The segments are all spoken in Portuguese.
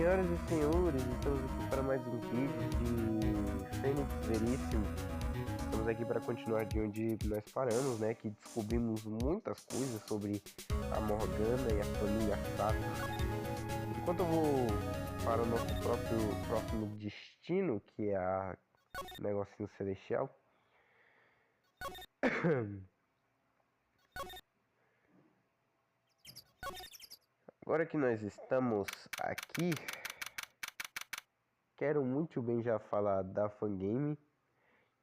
Senhoras e senhores, estamos aqui para mais um vídeo de Fênix Veríssimo. Estamos aqui para continuar de onde nós paramos, né? Que descobrimos muitas coisas sobre a Morgana e a família Sato. Enquanto eu vou para o nosso próximo destino, que é a negocinho celestial. Agora que nós estamos aqui, quero muito bem já falar da Fangame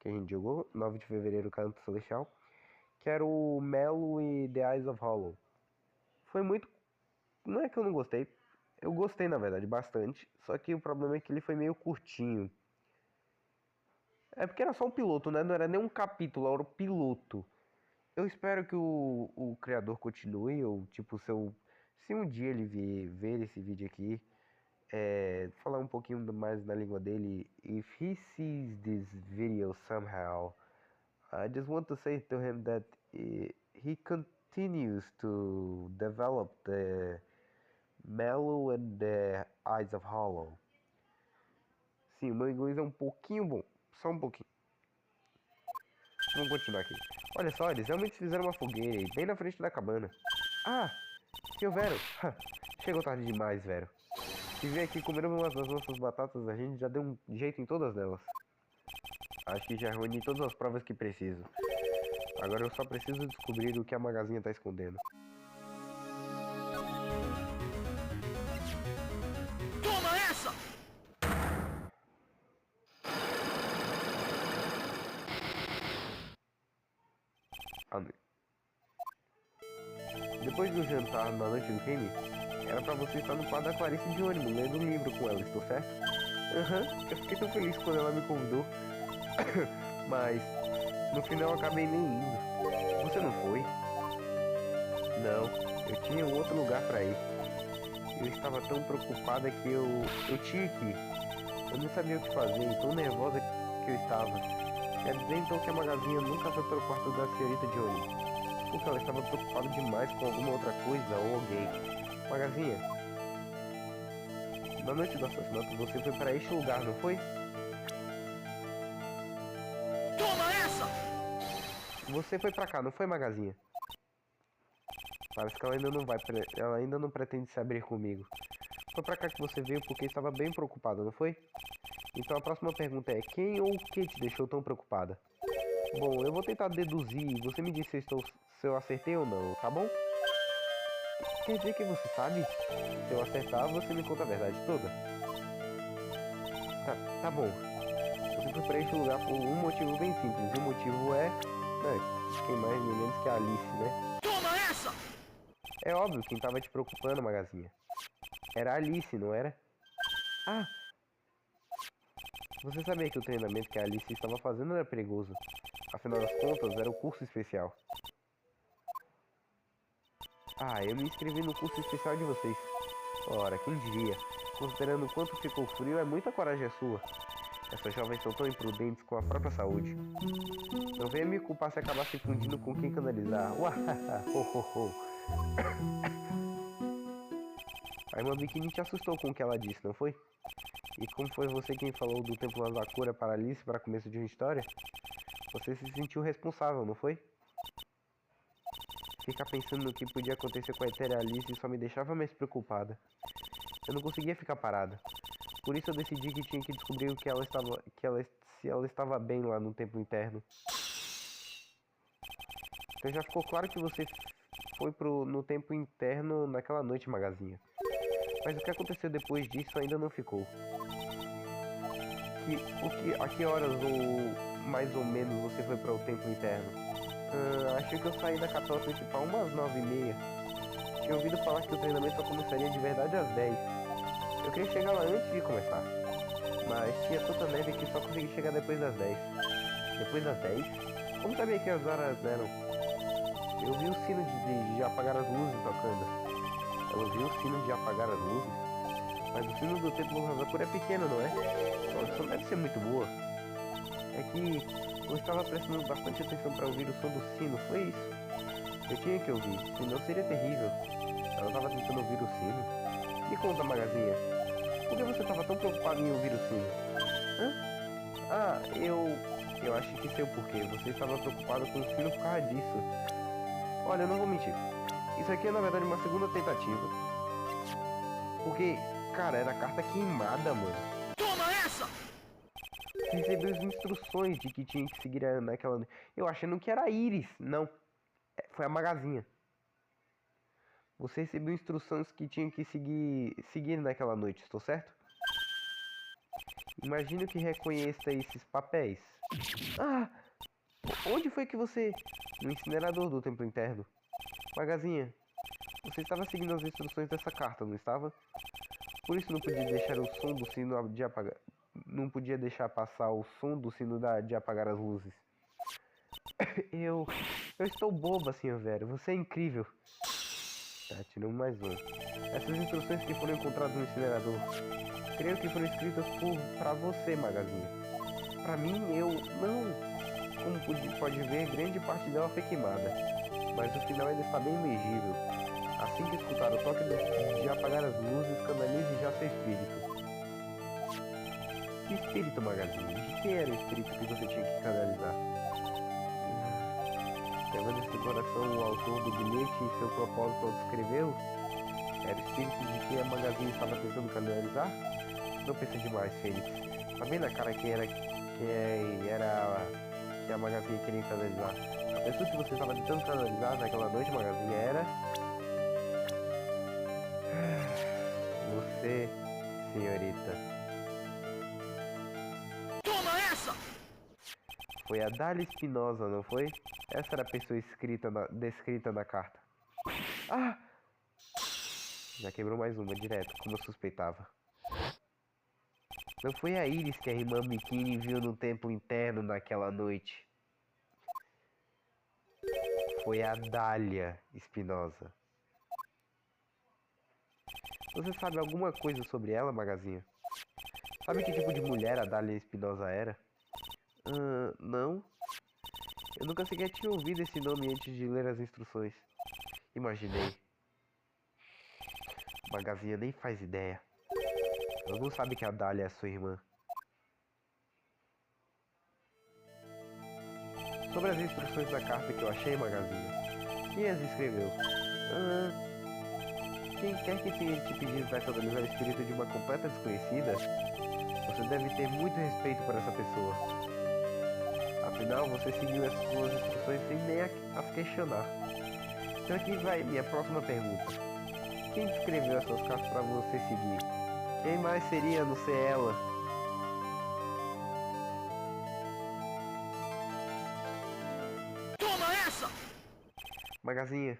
que a gente jogou, 9 de fevereiro, Canto Celestial. Quero o Melo e The Eyes of Hollow. Foi muito... Não é que eu não gostei, eu gostei na verdade, bastante. Só que o problema é que ele foi meio curtinho. É porque era só o piloto, né? Não era nem um capítulo, era o piloto. Eu espero que o criador continue, ou tipo, se um dia ele ver esse vídeo aqui, falar um pouquinho mais na língua dele. If he sees this video somehow, I just want to say to him that he continues to develop the Mellow and the Eyes of Hollow. Sim, o meu inglês é um pouquinho bom, só um pouquinho. Vamos continuar aqui. Olha só, eles realmente fizeram uma fogueira aí, bem na frente da cabana. Ah, seu Vero. Chegou tarde demais, Vero. Se vier aqui comer umas das nossas batatas, a gente já deu um jeito em todas elas. Acho que já reuni todas as provas que preciso. Agora eu só preciso descobrir o que a Magazinha tá escondendo. Toma essa! Depois do jantar na noite do crime, era pra você estar no quarto da Clarice de ônibus, lendo um livro com ela, estou certo? Eu fiquei tão feliz quando ela me convidou. Mas, no final eu acabei nem indo. Você não foi? Não, eu tinha um outro lugar pra ir. Eu estava tão preocupada que eu tinha que ir. Eu não sabia o que fazer, e tão nervosa que eu estava. Quer dizer então que a Magazinha nunca foi para o quarto da senhorita de ônibus? Porque ela estava preocupada demais com alguma outra coisa ou alguém. Magazinha, na noite do assassinato você foi para este lugar, não foi? Toma essa! Você foi para cá, não foi, Magazinha? Parece que ela ainda não pretende se abrir comigo. Foi para cá que você veio porque estava bem preocupada, não foi? Então a próxima pergunta é: quem ou o que te deixou tão preocupada? Bom, eu vou tentar deduzir e você me diz se eu acertei ou não, tá bom? Quer dizer que você sabe? Se eu acertar, você me conta a verdade toda. Tá bom. Você foi para este lugar por um motivo bem simples. E o motivo é... quem mais nem menos que a Alice, né? Toma essa! É óbvio quem tava te preocupando, Magazinha. Era a Alice, não era? Ah! Você sabia que o treinamento que a Alice estava fazendo era perigoso. Afinal das contas, era o curso especial. Ah, eu me inscrevi no curso especial de vocês. Ora, quem diria? Considerando o quanto ficou frio, é muita coragem a sua. Essas jovens são tão imprudentes com a própria saúde. Não venha me culpar se acabar se fundindo com quem canalizar. Uahaha, ho, ho, ho. A irmã Bikini te assustou com o que ela disse, não foi? E como foi você quem falou do Templo da Cura para Alice para começo de uma história? Você se sentiu responsável, não foi? Ficar pensando no que podia acontecer com a etérea Alice só me deixava mais preocupada. Eu não conseguia ficar parada. Por isso eu decidi que tinha que descobrir o que se ela estava bem lá no templo interno. Então já ficou claro que você foi no templo interno naquela noite, Magazinha. Mas o que aconteceu depois disso ainda não ficou. A que horas ou mais ou menos você foi para o templo interno? Acho que eu saí da capital principal umas 9h30. Tinha ouvido falar que o treinamento só começaria de verdade às 10. Eu queria chegar lá antes de começar, mas tinha tanta neve que só consegui chegar depois das 10. Depois das 10? Como sabia que as horas eram? Eu vi o sino de apagar as luzes tocando. Ela ouviu o sino de apagar as luzes? Mas o sino do templo da cura é pequeno, não é? Então, não deve ser muito boa. É que eu estava prestando bastante atenção para ouvir o som do sino, foi isso? Eu tinha que ouvir, senão seria terrível. Ela estava tentando ouvir o sino. Me conta, Magazinha. Por que você estava tão preocupado em ouvir o sino? Hã? Ah, eu acho que sei o porquê. Você estava preocupado com o sino por causa disso. Olha, eu não vou mentir. Isso aqui é na verdade uma segunda tentativa. Porque, cara, era a carta queimada, mano. Toma essa! Você recebeu as instruções de que tinha que seguir naquela. Eu achando que era a Iris. Não. Foi a Magazinha. Você recebeu instruções que tinha que seguir naquela noite, estou certo? Imagino que reconheça esses papéis. Ah! Onde foi que você... No incinerador do templo interno. Magazinha, você estava seguindo as instruções dessa carta, não estava? Por isso não podia deixar o som do sino de apagar... Não podia deixar passar o som do sino de apagar as luzes. Eu estou boba, senhor velho. Você é incrível. Tá, tiramos mais um. Essas instruções que foram encontradas no incinerador, creio que foram escritas pra você, Magazinha. Pra mim, eu não... Como pode ver, grande parte dela foi queimada. Mas o final ainda está bem legível. Assim que escutar o toque de apagar as luzes, canalize já seu espírito. Que espírito, Magazinha? De quem era o espírito que você tinha que canalizar? Levando esse coração o autor do bilhete e seu propósito ao descrevê-lo? Era o espírito de quem a Magazinha estava tentando canalizar? Não pense demais, Fênix. Tá vendo a cara que a Magazinha queria canalizar? A pessoa que você estava tentando canalizar naquela noite, Magazinha, era... Você, senhorita. Toma essa! Foi a Dália Espinosa, não foi? Essa era a pessoa descrita na carta. Ah! Já quebrou mais uma, direto, como eu suspeitava. Não foi a Iris que a irmã Bikini viu no templo interno naquela noite. Foi a Dália Espinosa. Você sabe alguma coisa sobre ela, Magazinha? Sabe que tipo de mulher a Dália Espinosa era? Não. Eu nunca sequer tinha ouvido esse nome antes de ler as instruções. Imaginei. Magazinha nem faz ideia. Ela não sabe que a Dália é sua irmã. Sobre as instruções da carta que eu achei, Magazinha. Quem as escreveu? Quem quer que tenha te pedido para canalizar o espírito de uma completa desconhecida, você deve ter muito respeito por essa pessoa. Afinal, você seguiu as suas instruções sem nem as questionar. Então aqui vai minha próxima pergunta. Quem escreveu as suas cartas para você seguir? Quem mais seria a não ser ela? Toma essa! Magazinha,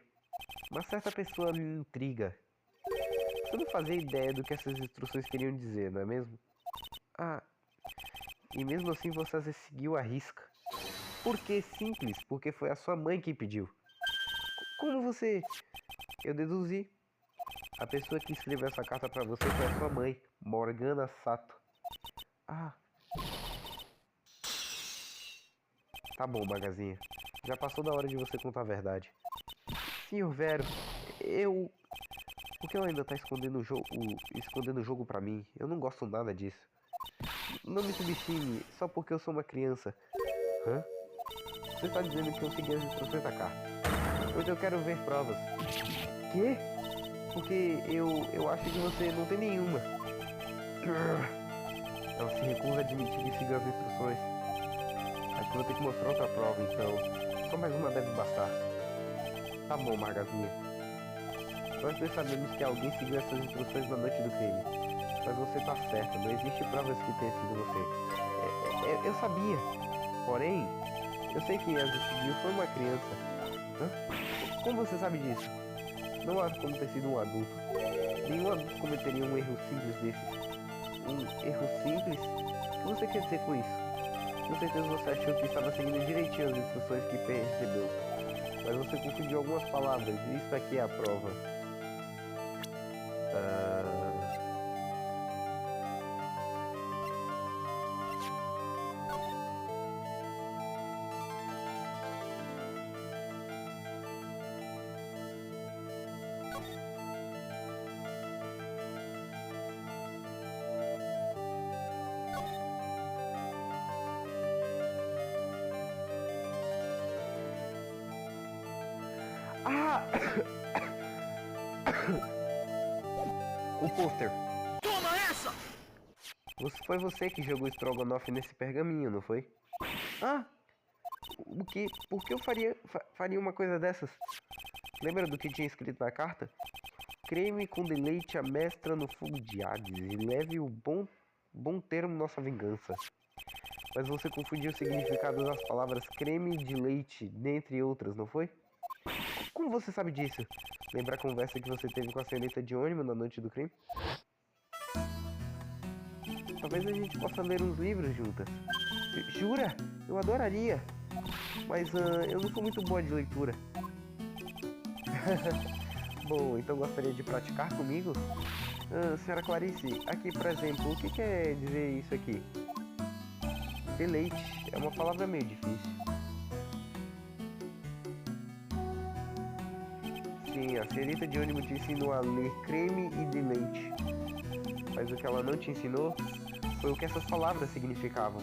uma certa pessoa me intriga. Você não fazia ideia do que essas instruções queriam dizer, não é mesmo? Ah, e mesmo assim você as seguiu à risca. Por que simples? Porque foi a sua mãe quem pediu. Como você... Eu deduzi. A pessoa que escreveu essa carta pra você foi a sua mãe, Morgana Sato. Ah. Tá bom, Magazinha. Já passou da hora de você contar a verdade. Senhor Vero, por que ela ainda tá escondendo o jogo pra mim? Eu não gosto nada disso. Não me subestime, só porque eu sou uma criança. Hã? Você está dizendo que eu segui as instruções da carta? Pois eu quero ver provas. Quê? Porque eu acho que você não tem nenhuma. Ela se recusa a admitir que seguiu as instruções. Acho que vou ter que mostrar outra prova, então. Só mais uma deve bastar. Tá bom, Magazinha. Nós dois sabemos que alguém seguiu essas instruções na noite do crime. Mas você tá certo, não existe provas que tenha sido você. Eu sabia. Porém, eu sei que as seguiu foi uma criança. Hã? Como você sabe disso? Não há como ter sido um adulto. Nenhum adulto cometeria um erro simples desses. Um erro simples? O que você quer dizer com isso? Com certeza você achou que estava seguindo direitinho as instruções que recebeu. Mas você confundiu algumas palavras. E isso aqui é a prova. Ah! O pôster. Toma essa! Foi você que jogou estrogonofe nesse pergaminho, não foi? Ah! O que? Por que eu faria uma coisa dessas? Lembra do que tinha escrito na carta? Creme com deleite a mestra no fogo de Hades e leve o bom termo nossa vingança. Mas você confundiu o significado das palavras creme de leite, dentre outras, não foi? Como você sabe disso? Lembra a conversa que você teve com a senhorita Dionimo na noite do crime? Talvez a gente possa ler uns livros juntas. Jura? Eu adoraria. Mas eu não sou muito boa de leitura. Bom, então gostaria de praticar comigo? Senhora Clarice, aqui por exemplo, o que quer dizer isso aqui? Deleite é uma palavra meio difícil. Sim, a senhorita de ônibus te ensinou a ler creme e deleite. Mas o que ela não te ensinou foi o que essas palavras significavam.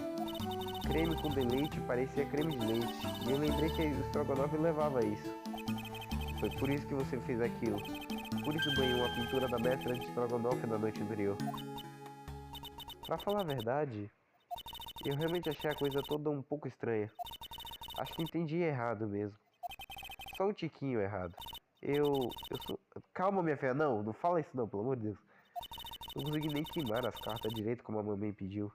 Creme com deleite parecia creme de leite. E eu lembrei que o estrogonofe levava a isso. Foi por isso que você fez aquilo. Por isso ganhou uma pintura da mestra de estrogonofe na noite anterior. Pra falar a verdade, eu realmente achei a coisa toda um pouco estranha. Acho que entendi errado mesmo. Só um tiquinho errado. Eu sou... Calma, minha filha, não fala isso não, pelo amor de Deus. Não consegui nem queimar as cartas direito como a mamãe pediu.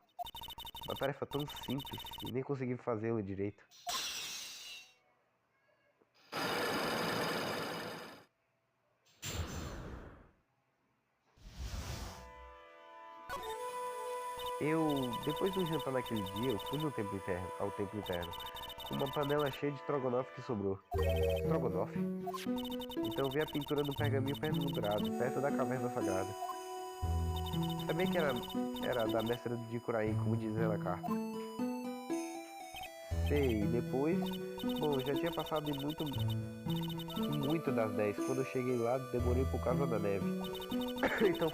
Uma tarefa tão simples e nem consegui fazê-la direito. Depois do jantar naquele dia, eu fui no ao templo interno, com uma panela cheia de estrogonofe que sobrou. Estrogonofe? Então eu vi a pintura no pergaminho pendurado, perto da caverna sagrada. Sabia que era da mestra de Curaim, como diz na carta. Sei, depois... Bom, já tinha passado muito das 10. Quando eu cheguei lá, demorei por causa da neve. Então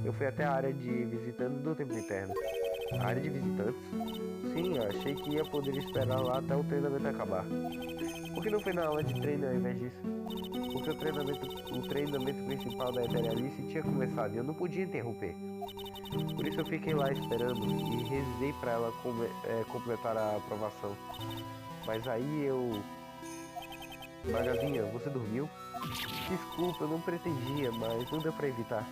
eu fui até a área de visitantes do templo interno. A área de visitantes? Sim, eu achei que ia poder esperar lá até o treinamento acabar. Por que não foi na aula de treino ao invés disso? Porque o treinamento principal da Etherealice tinha começado e eu não podia interromper. Por isso eu fiquei lá esperando e rezei para ela completar a aprovação. Mas aí Magazinha, você dormiu? Desculpa, eu não pretendia, mas não deu pra evitar.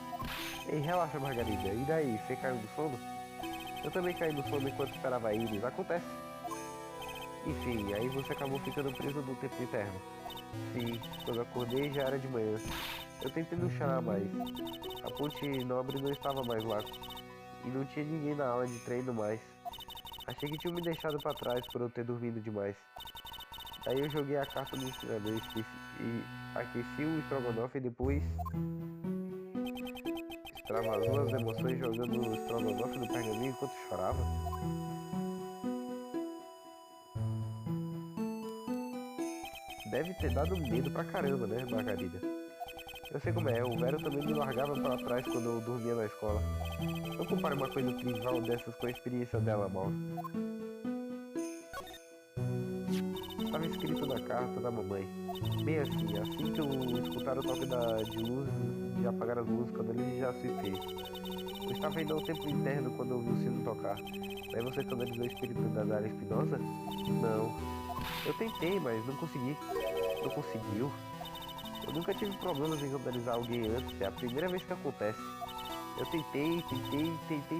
Ei, relaxa, Margarida. E daí, você caiu do sono? Eu também caí do sono enquanto esperava a Iris. Acontece. Enfim, aí você acabou ficando preso no templo interno. Sim, quando acordei já era de manhã. Eu tentei não chorar mais. A ponte nobre não estava mais lá. E não tinha ninguém na aula de treino mais. Achei que tinham me deixado pra trás por eu ter dormido demais. Aí eu joguei a carta no ensinador e aqueci o estrogonofe e depois extravasou as emoções jogando o estrogonofe no pergaminho enquanto chorava. Deve ter dado medo pra caramba, né, Margarida? Eu sei como é, o Vero também me largava pra trás quando eu dormia na escola. Não compare uma coisa trivial dessas com a experiência dela, mal. Estava escrito na carta da mamãe. Bem assim que eu escutar o toque de apagar as luzes quando ele já se fez. Eu estava indo ao templo interno quando eu vi o sino tocar. Daí você canalizou o espírito da Dara Espinosa? Não. Eu tentei, mas não consegui. Não conseguiu? Eu nunca tive problemas em canalizar alguém antes. É a primeira vez que acontece. Eu tentei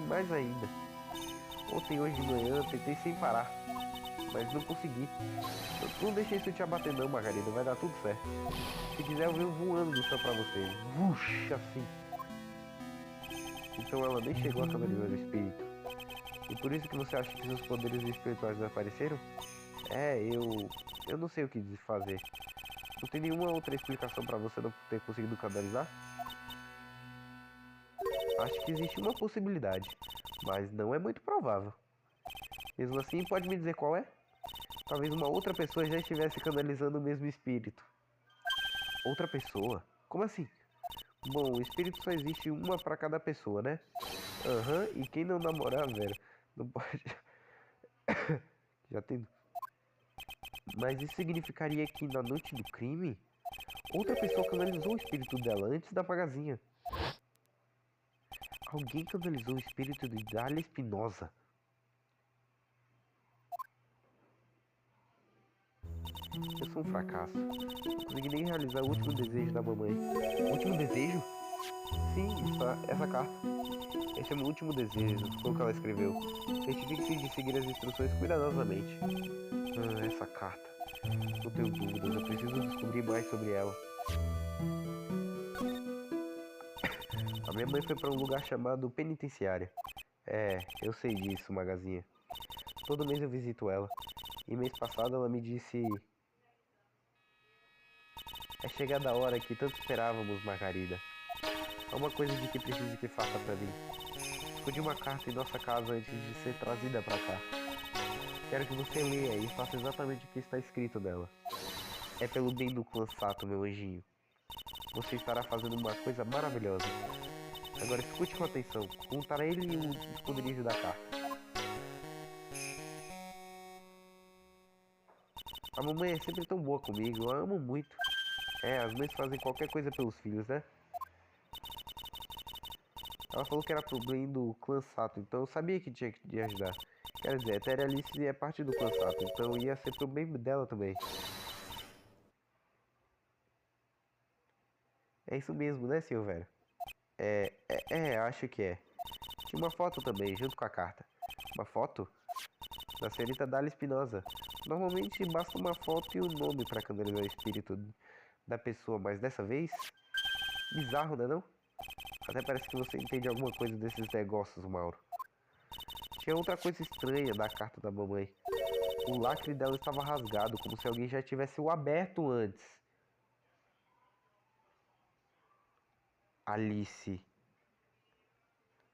mais ainda. Ontem, hoje de manhã, tentei sem parar. Mas não consegui. Não deixei isso te abater não, Margarida. Vai dar tudo certo. Se quiser eu venho voando do céu pra você. Vuxa, assim. Então ela nem chegou a canalizar o espírito. E por isso que você acha que seus poderes espirituais desapareceram? Eu não sei o que fazer. Não tem nenhuma outra explicação pra você não ter conseguido canalizar? Acho que existe uma possibilidade. Mas não é muito provável. Mesmo assim, pode me dizer qual é? Talvez uma outra pessoa já estivesse canalizando o mesmo espírito. Outra pessoa? Como assim? Bom, o espírito só existe uma pra cada pessoa, né? Aham, e quem não namorar, velho, não pode... Já tem... Mas isso significaria que na noite do crime, Outra pessoa canalizou o espírito dela antes da magazinha. Alguém canalizou o espírito de Dália Espinosa. Eu sou um fracasso. Não consegui nem realizar o último desejo da mamãe. O último desejo? Sim, essa carta. Esse é o meu último desejo, foi o que ela escreveu. Certifique-se de seguir as instruções cuidadosamente. Essa carta. Não tenho dúvidas, eu preciso descobrir mais sobre ela. A minha mãe foi para um lugar chamado penitenciária. Eu sei disso, magazinha. Todo mês eu visito ela. E mês passado ela me disse... É chegada a hora que tanto esperávamos, Margarida. Há uma coisa de que preciso que faça para mim. Escondi uma carta em nossa casa antes de ser trazida para cá. Quero que você leia e faça exatamente o que está escrito nela. É pelo bem do clã Sato, meu anjinho. Você estará fazendo uma coisa maravilhosa. Agora escute com atenção. Contar a ele o esconderijo da carta. A mamãe é sempre tão boa comigo, eu a amo muito. As mães fazem qualquer coisa pelos filhos, né? Ela falou que era pro bem do clã Sato, então eu sabia que tinha que te ajudar. Quer dizer, a Terra Alice é parte do clã Sato, então ia ser pro bem dela também. É isso mesmo, né, senhor velho? Acho que é. Tinha uma foto também, junto com a carta. Uma foto? Da senhorita Dália Espinosa. Normalmente basta uma foto e um nome para canalizar o espírito da pessoa, mas dessa vez... Bizarro, né não? Até parece que você entende alguma coisa desses negócios, Mauro. Tinha outra coisa estranha na carta da mamãe. O lacre dela estava rasgado, como se alguém já tivesse o aberto antes. Alice.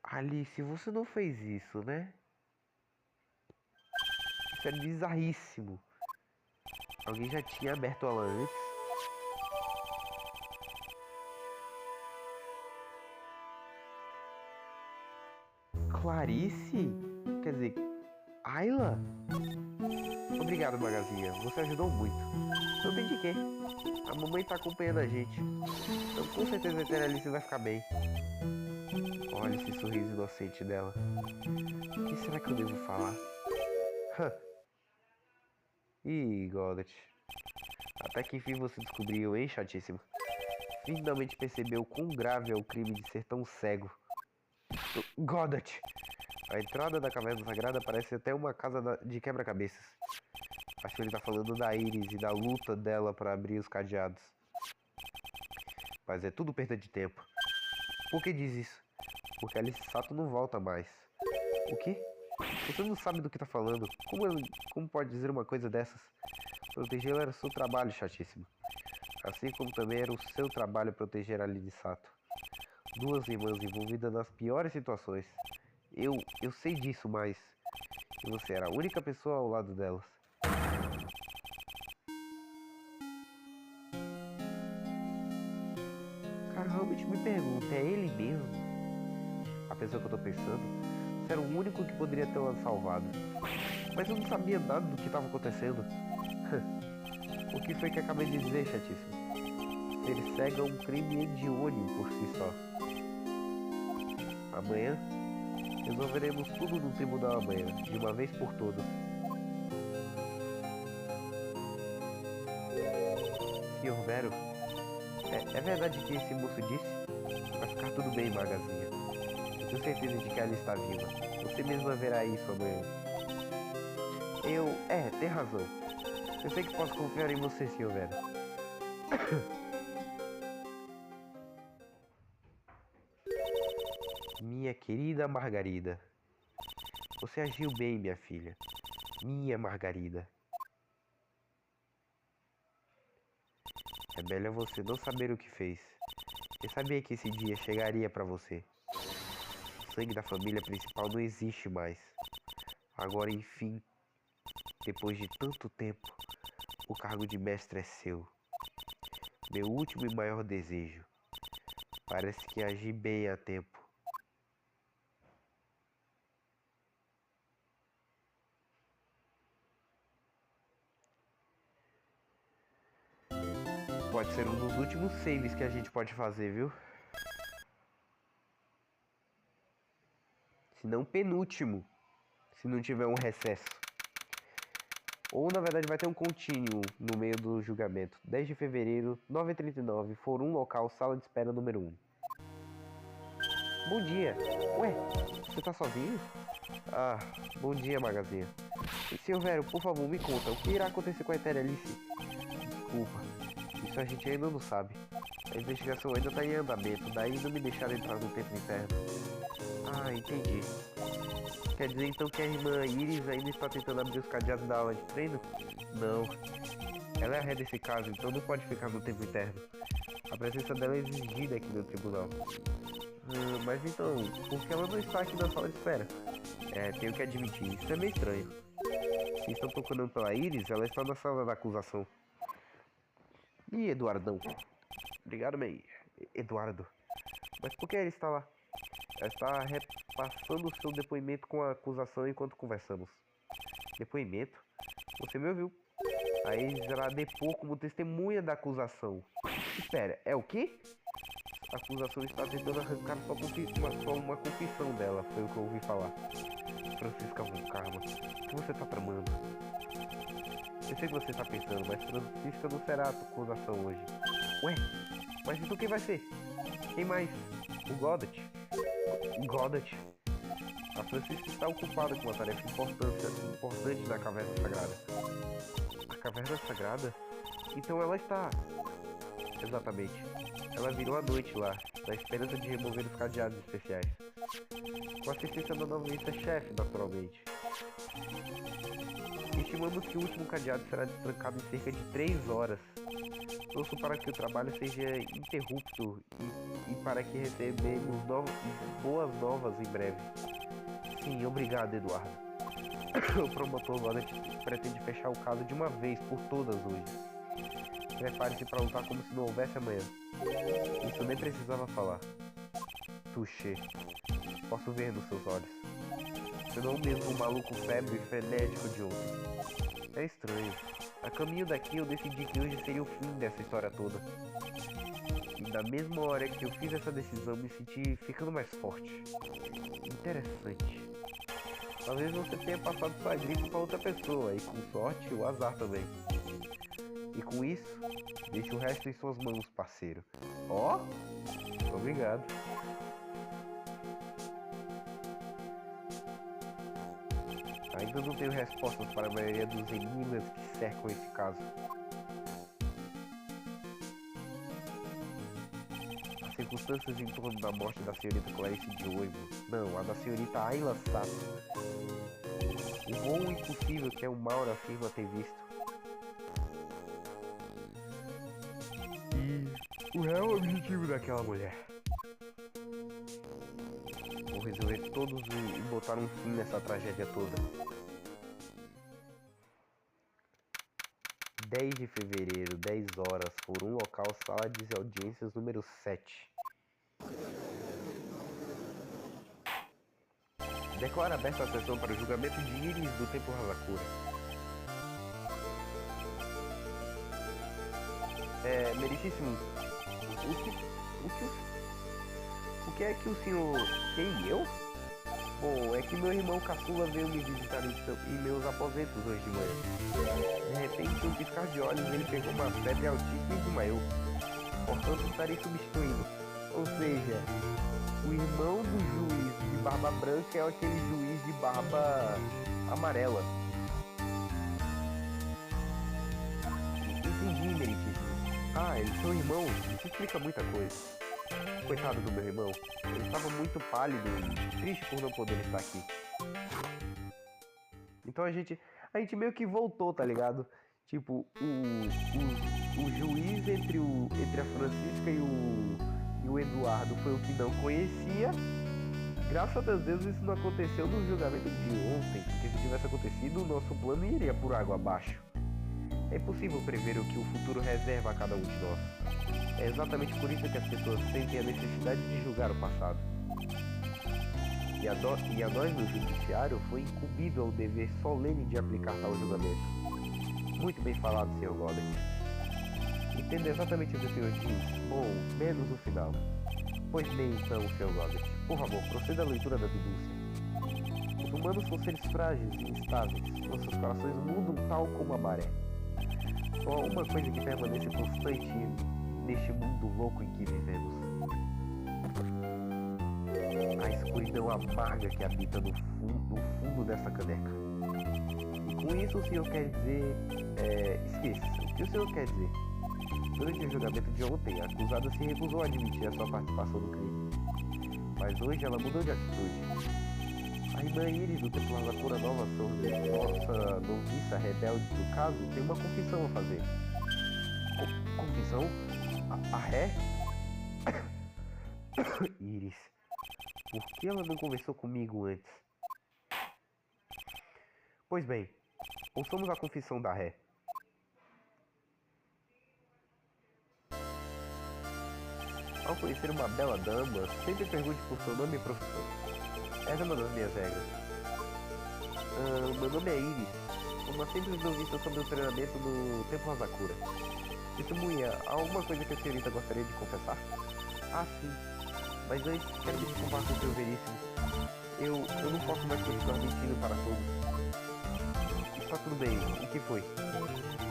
Alice, você não fez isso, né? Isso é bizarríssimo. Alguém já tinha aberto ela antes? Clarice? Quer dizer, Ayla? Obrigado, Magazinha. Você ajudou muito. Não tem de quê. A mamãe tá acompanhando a gente. Então com certeza a Tia Alice vai ficar bem. Olha esse sorriso inocente dela. O que será que eu devo falar? Ih, Goddard. Até que enfim você descobriu, hein, chatíssimo? Finalmente percebeu quão grave é o crime de ser tão cego. Goddard! A entrada da caverna sagrada parece até uma casa de quebra-cabeças. Acho que ele tá falando da Iris e da luta dela para abrir os cadeados. Mas é tudo perda de tempo. Por que diz isso? Porque Alice Sato não volta mais. O quê? Você não sabe do que tá falando. Como pode dizer uma coisa dessas? Protegê-la era seu trabalho, chatíssimo. Assim como também era o seu trabalho proteger a Alice Sato. Duas irmãs envolvidas nas piores situações. Eu sei disso, mas... E você era a única pessoa ao lado delas. Cara, realmente me pergunto, é ele mesmo? A pessoa que eu tô pensando, você era o único que poderia tê-la salvado. Mas eu não sabia nada do que estava acontecendo. O que foi que acabei de dizer, chatíssimo? Ser cego é um crime hediondo por si só. Amanhã, resolveremos tudo no tribunal amanhã, de uma vez por todas. Senhor Vero, é verdade que esse moço disse? Vai ficar tudo bem, Magazinha. Eu tenho certeza de que ela está viva. Você mesma verá isso amanhã. Tem razão. Eu sei que posso confiar em você, Senhor Vero. Minha querida Margarida. Você agiu bem, minha filha. Minha Margarida. É melhor você não saber o que fez. Eu sabia que esse dia chegaria para você. O sangue da família principal não existe mais. Agora, enfim, depois de tanto tempo, o cargo de mestre é seu. Meu último e maior desejo. Parece que agi bem a tempo. pode ser um dos últimos saves que a gente pode fazer, viu? Se não penúltimo, se não tiver um recesso. Ou na verdade vai ter um contínuo no meio do julgamento. 10 de fevereiro, 9h39, Fórum Local, sala de espera número 1. Bom dia. Ué, você tá sozinho? Ah, bom dia, Magazinha. Senhor Vero, por favor, me conta, o que irá acontecer com a Eterelice? Desculpa, isso a gente ainda não sabe. A investigação ainda tá em andamento, daí não me deixaram entrar no tempo interno. Ah, entendi. Quer dizer então que a irmã Iris ainda está tentando abrir os cadeados da aula de treino? Não. Ela é a ré desse caso, então não pode ficar no tempo interno. A presença dela é exigida aqui no tribunal. Mas então, por que ela não está aqui na sala de espera? Tenho que admitir, isso é meio estranho. Se estão procurando pela Iris, ela está na sala da acusação. E Eduardão? Obrigado, May. Eduardo. Mas por que ele está lá? Ela está repassando o seu depoimento com a acusação enquanto conversamos. Depoimento? Você me ouviu? A Iris irá depor como testemunha da acusação. Espera, é o quê? A acusação está tentando arrancar só uma confissão dela, foi o que eu ouvi falar. Francisca von Karma, o que você está tramando? Eu sei o que você está pensando, mas Francisca não será a acusação hoje. Ué, mas então quem vai ser? Quem mais? O Godot? Godot? A Francisca está ocupada com uma tarefa importante na Caverna Sagrada. A Caverna Sagrada? Então ela está... Exatamente. Ela virou a noite lá, na esperança de remover os cadeados especiais. Com a assistência da nova chefe, naturalmente. Estimamos que o último cadeado será destrancado em cerca de 3 horas. Torço para que o trabalho seja interrupto e para que recebemos boas novas em breve. Sim, obrigado, Eduardo. O promotor Godot pretende fechar o caso de uma vez por todas hoje. Prepare-se para lutar como se não houvesse amanhã. Isso nem precisava falar. Touché. Posso ver nos seus olhos. Você não é o mesmo maluco febre e frenético de ontem. É estranho. A caminho daqui eu decidi que hoje seria o fim dessa história toda. E na mesma hora que eu fiz essa decisão me senti ficando mais forte. Interessante. Talvez você tenha passado sua gripe para outra pessoa e com sorte o azar também. E com isso, deixe o resto em suas mãos, parceiro. Ó, obrigado. Ainda não tenho respostas para a maioria dos enigmas que cercam esse caso. As circunstâncias em torno da morte da senhorita Clarice de Oivo, não, a da senhorita Ayla Sato. O voo impossível que o Mauro afirma ter visto. O real objetivo daquela mulher. Vou resolver todos e botar um fim nessa tragédia toda. 10 de fevereiro, 10 horas, Fórum Local, sala de audiências número 7. Declara aberta a sessão para o julgamento de Iris do Templo Hazakura. Merecíssimo. O que é que o senhor... Quem, eu? Bom, é que meu irmão caçula veio me visitar em meus aposentos hoje de manhã. De repente, um piscar de olhos, ele pegou uma febre altíssima e desmaiou. Portanto, estarei substituindo. Ou seja, o irmão do juiz de barba branca é aquele juiz de barba amarela. Entendi, Meritíssimo. Ah, eles são irmãos. Isso explica muita coisa. Coitado do meu irmão. Ele estava muito pálido e triste por não poder estar aqui. Então a gente meio que voltou, tá ligado? Tipo, o juiz entre a Francisca e o Eduardo foi o que não conhecia. Graças a Deus isso não aconteceu no julgamento de ontem, porque se tivesse acontecido, o nosso plano iria por água abaixo. É impossível prever o que o futuro reserva a cada um de nós. É exatamente por isso que as pessoas sentem a necessidade de julgar o passado. E a nós no judiciário foi incumbido o dever solene de aplicar tal julgamento. Muito bem falado, Sr. Godot. Entendo exatamente o que o senhor diz. Bom, menos o final. Pois bem, então, Sr. Goddard, por favor, proceda à leitura da denúncia. Os humanos são seres frágeis e instáveis. Nossos corações mudam tal como a maré. Só há uma coisa que permanece constante neste mundo louco em que vivemos. A escuridão amarga que habita no fundo dessa caneca. E com isso o senhor quer dizer... esqueça, o que o senhor quer dizer? Durante o julgamento de ontem, a acusada se recusou a admitir a sua participação no crime. Mas hoje ela mudou de atitude. A irmã Iris do Templo Azakura Nova sobre nossa noviça rebelde do caso tem uma confissão a fazer. Confissão? A ré? Iris, por que ela não conversou comigo antes? Pois bem, ouçamos a confissão da ré. Ao conhecer uma bela dama, sempre pergunte por seu nome e profissão. Essa é uma das minhas regras. Meu nome é Iris. Uma simples noviça sobre o treinamento no Templo Azakura. Testemunha, há alguma coisa que a senhorita gostaria de confessar? Ah, sim. Mas antes, quero me desculpar com o seu veríssimo. Eu não posso mais continuar mentindo para todos. Está tudo bem. O que foi?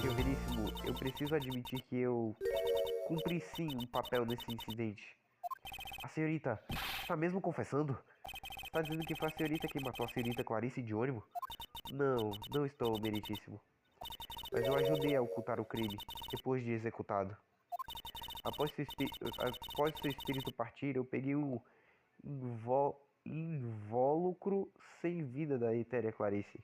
Seu veríssimo, eu preciso admitir que eu cumpri sim um papel nesse incidente. A senhorita está mesmo confessando? Está dizendo que foi a senhorita que matou a senhorita Clarice de ônibus? Não estou, meritíssimo. Mas eu ajudei a ocultar o crime, depois de executado. Após seu espírito partir, eu peguei um invólucro sem vida da etérea Clarice.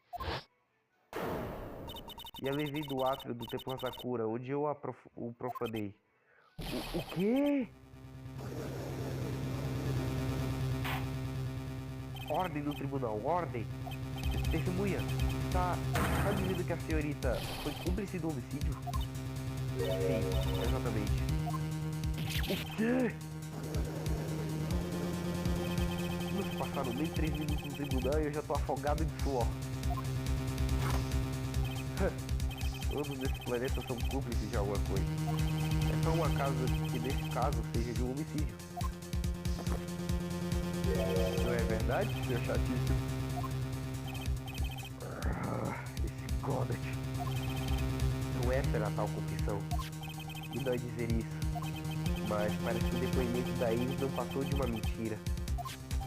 E a levei do átrio do Templo Azakura, onde eu o profanei. O quê? Ordem do tribunal, ordem! Testemunha, está dizendo que a senhorita foi cúmplice do homicídio? Sim, exatamente. O quê? Não se passaram nem 3 minutos no tribunal e eu já tô afogado de suor. Todos nesses planetas são cúmplices de alguma coisa. É só um acaso que nesse caso seja de um homicídio. Não é verdade, seu chatíssimo? Esse Goddard. Não é pela tal confissão. Me dói dizer isso. Mas parece que o depoimento da Iris não passou de uma mentira.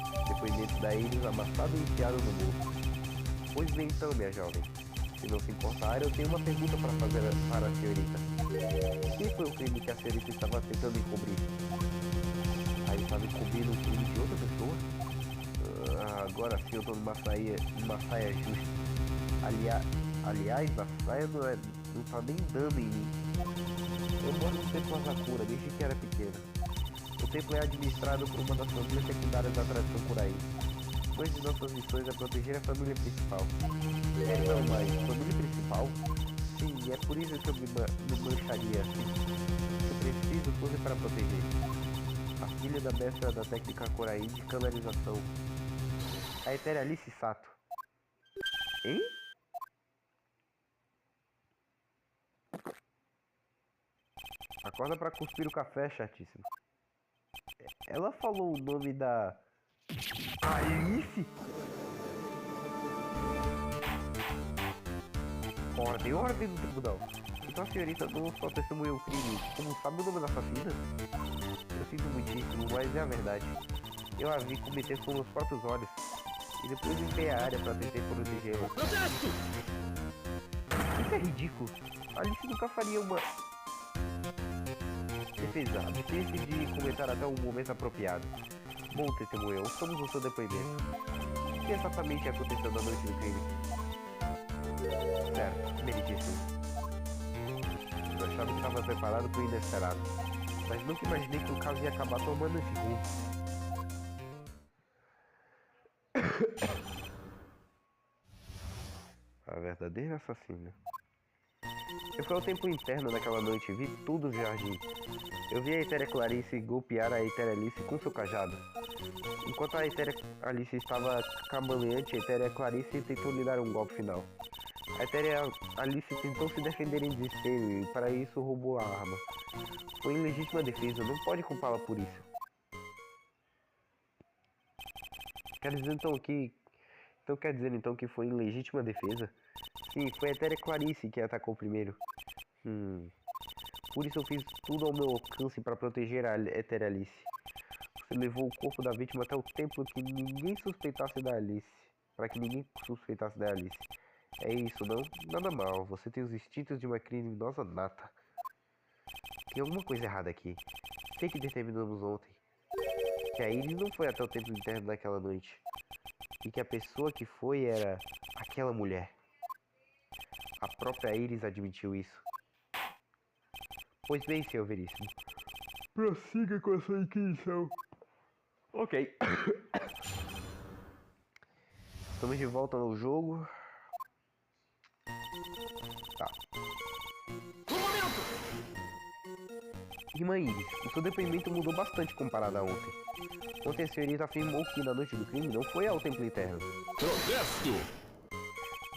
O depoimento da Iris amassado e enfiado no bolso. Pois bem então, minha jovem. Se não se importar, eu tenho uma pergunta para fazer para a senhorita. Quem foi o crime que a senhorita estava tentando encobrir? Aí estava encobrindo o crime de outra pessoa? Agora sim eu tô numa saia justa. Aliás, a saia não tá nem dando em mim. Eu moro no Templo Azakura desde que era pequeno. O templo é administrado por uma das famílias secundárias da tradição Kurai. Uma de nossas missões é proteger a família principal. Não, mas família principal? Sim, é por isso que eu me mancharia assim. Se preciso, fosse para proteger. A filha da mestra da técnica Kurai de canalização. A etérea Alice Sato. Hein? Acorda pra cuspir o café, chatíssimo. Ela falou o nome da... Alice? Ordem do tribunal. Então a senhorita não só testemunhou o crime, como sabe o nome da assassina? Eu sinto muitíssimo, mas é a verdade. Eu a vi cometer com meus próprios olhos. E depois limpei a área pra tentar protegê-la. Isso é ridículo. Alice nunca faria uma... Defesa, abstente de comentar até o momento apropriado. Bom, testemunha, ouçamos o seu depoimento. O que exatamente aconteceu na noite do crime? Certo, meritíssimo. Eu achava que estava preparado para o inesperado, mas nunca imaginei que o caso ia acabar tomando esse rumo. A verdadeira assassina. Eu fui ao templo interno naquela noite e vi tudo no jardim. Eu vi a etérea Clarice golpear a etérea Alice com seu cajado. Enquanto a etérea Alice estava cambaleante, a etérea Clarice tentou lhe dar um golpe final. A Etérea Alice tentou se defender em desespero e para isso roubou a arma. Foi em legítima defesa, não pode culpá-la por isso. Quer dizer então que... Então quer dizer então que foi em legítima defesa? Sim, foi a Etérea Clarice que atacou primeiro. Por isso eu fiz tudo ao meu alcance para proteger a Etérea Alice. Você levou o corpo da vítima até o templo que ninguém suspeitasse da Alice. Para que ninguém suspeitasse da Alice. É isso, não? Nada mal. Você tem os instintos de uma criminosa nata. Tem alguma coisa errada aqui. Sei que determinamos ontem que a Iris não foi até o templo interno naquela noite. E que a pessoa que foi era aquela mulher. A própria Iris admitiu isso. Pois bem, Sr. Veríssimo. Prossiga com a sua inquisição. Ok. Estamos de volta no jogo. Tá. Irmã Iris, o seu depoimento mudou bastante comparado a ontem. Ontem a senhorita afirmou que na noite do crime não foi ao templo interno. Protesto!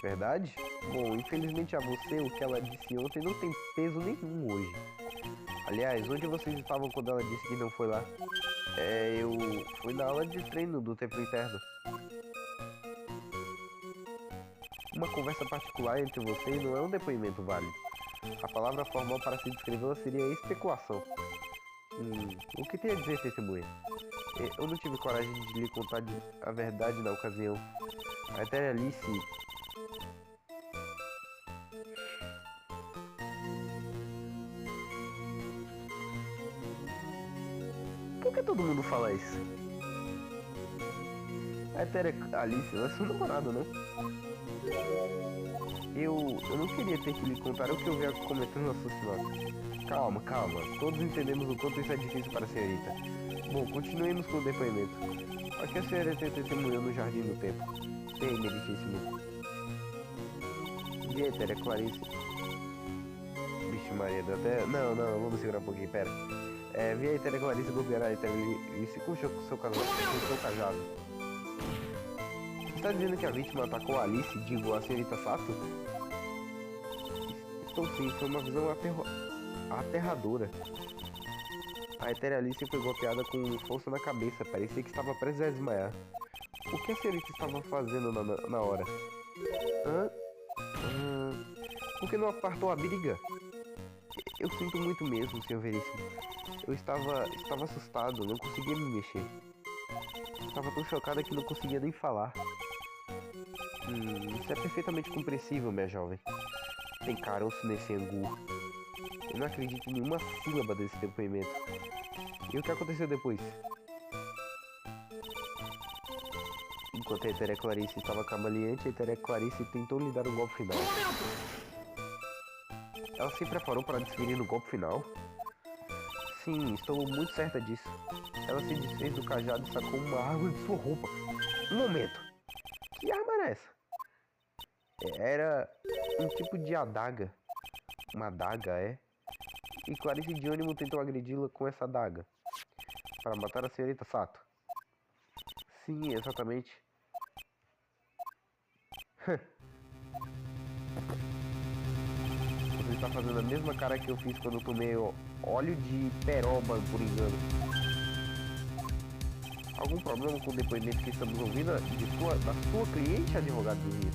Verdade? Bom, infelizmente a você o que ela disse ontem não tem peso nenhum hoje. Aliás, onde vocês estavam quando ela disse que não foi lá? Eu fui na aula de treino do templo interno. Uma conversa particular entre vocês não é um depoimento válido. A palavra formal para se descrevê-la seria especulação. O que tem a dizer, testemunha? Eu não tive coragem de lhe contar a verdade na ocasião. A Etérea Alice... Por que todo mundo fala isso? A Etérea Alice não é sua namorada, não? Eu não queria ter que lhe contar o que eu vi cometendo no assassinato. Calma, calma. Todos entendemos o quanto isso é difícil para a senhorita. Bom, continuemos com o depoimento. A que a senhorita testemunhou no jardim do tempo? Bem, meritíssimo. Vi a Etérea Clarice. Vixe Maria, deu até... Não, vamos segurar um pouquinho, pera. Vi a Etérea Clarice golpear a Etérea Alice com o seu cajado. Está dizendo que a vítima atacou a Alice, digo, a senhorita Sato? Estou sim, foi uma visão aterradora. A Etérea Alice foi golpeada com força na cabeça, parecia que estava prestes a desmaiar. O que a senhorita estava fazendo na hora? Por que não apartou a briga? Eu sinto muito mesmo, Sr. Veríssimo. Eu estava assustado, não conseguia me mexer. Estava tão chocada que não conseguia nem falar. Isso é perfeitamente compreensível, minha jovem. Tem caroço nesse angu. Eu não acredito em nenhuma sílaba desse depoimento. E o que aconteceu depois? Enquanto a Etérea Clarice estava cambaleante, a Etérea Clarice tentou lhe dar um golpe final. Ela se preparou para desferir no golpe final? Sim, estou muito certa disso. Ela se desfez do cajado e sacou uma arma de sua roupa. Um momento! Que arma era essa? Era um tipo de adaga. Uma adaga, é? E Clarice de ânimo tentou agredi-la com essa adaga. Para matar a senhorita Sato. Sim, exatamente. Você está fazendo a mesma cara que eu fiz quando eu tomei óleo de peroba por engano. Algum problema com o depoimento que estamos ouvindo da sua cliente, advogado do Rio?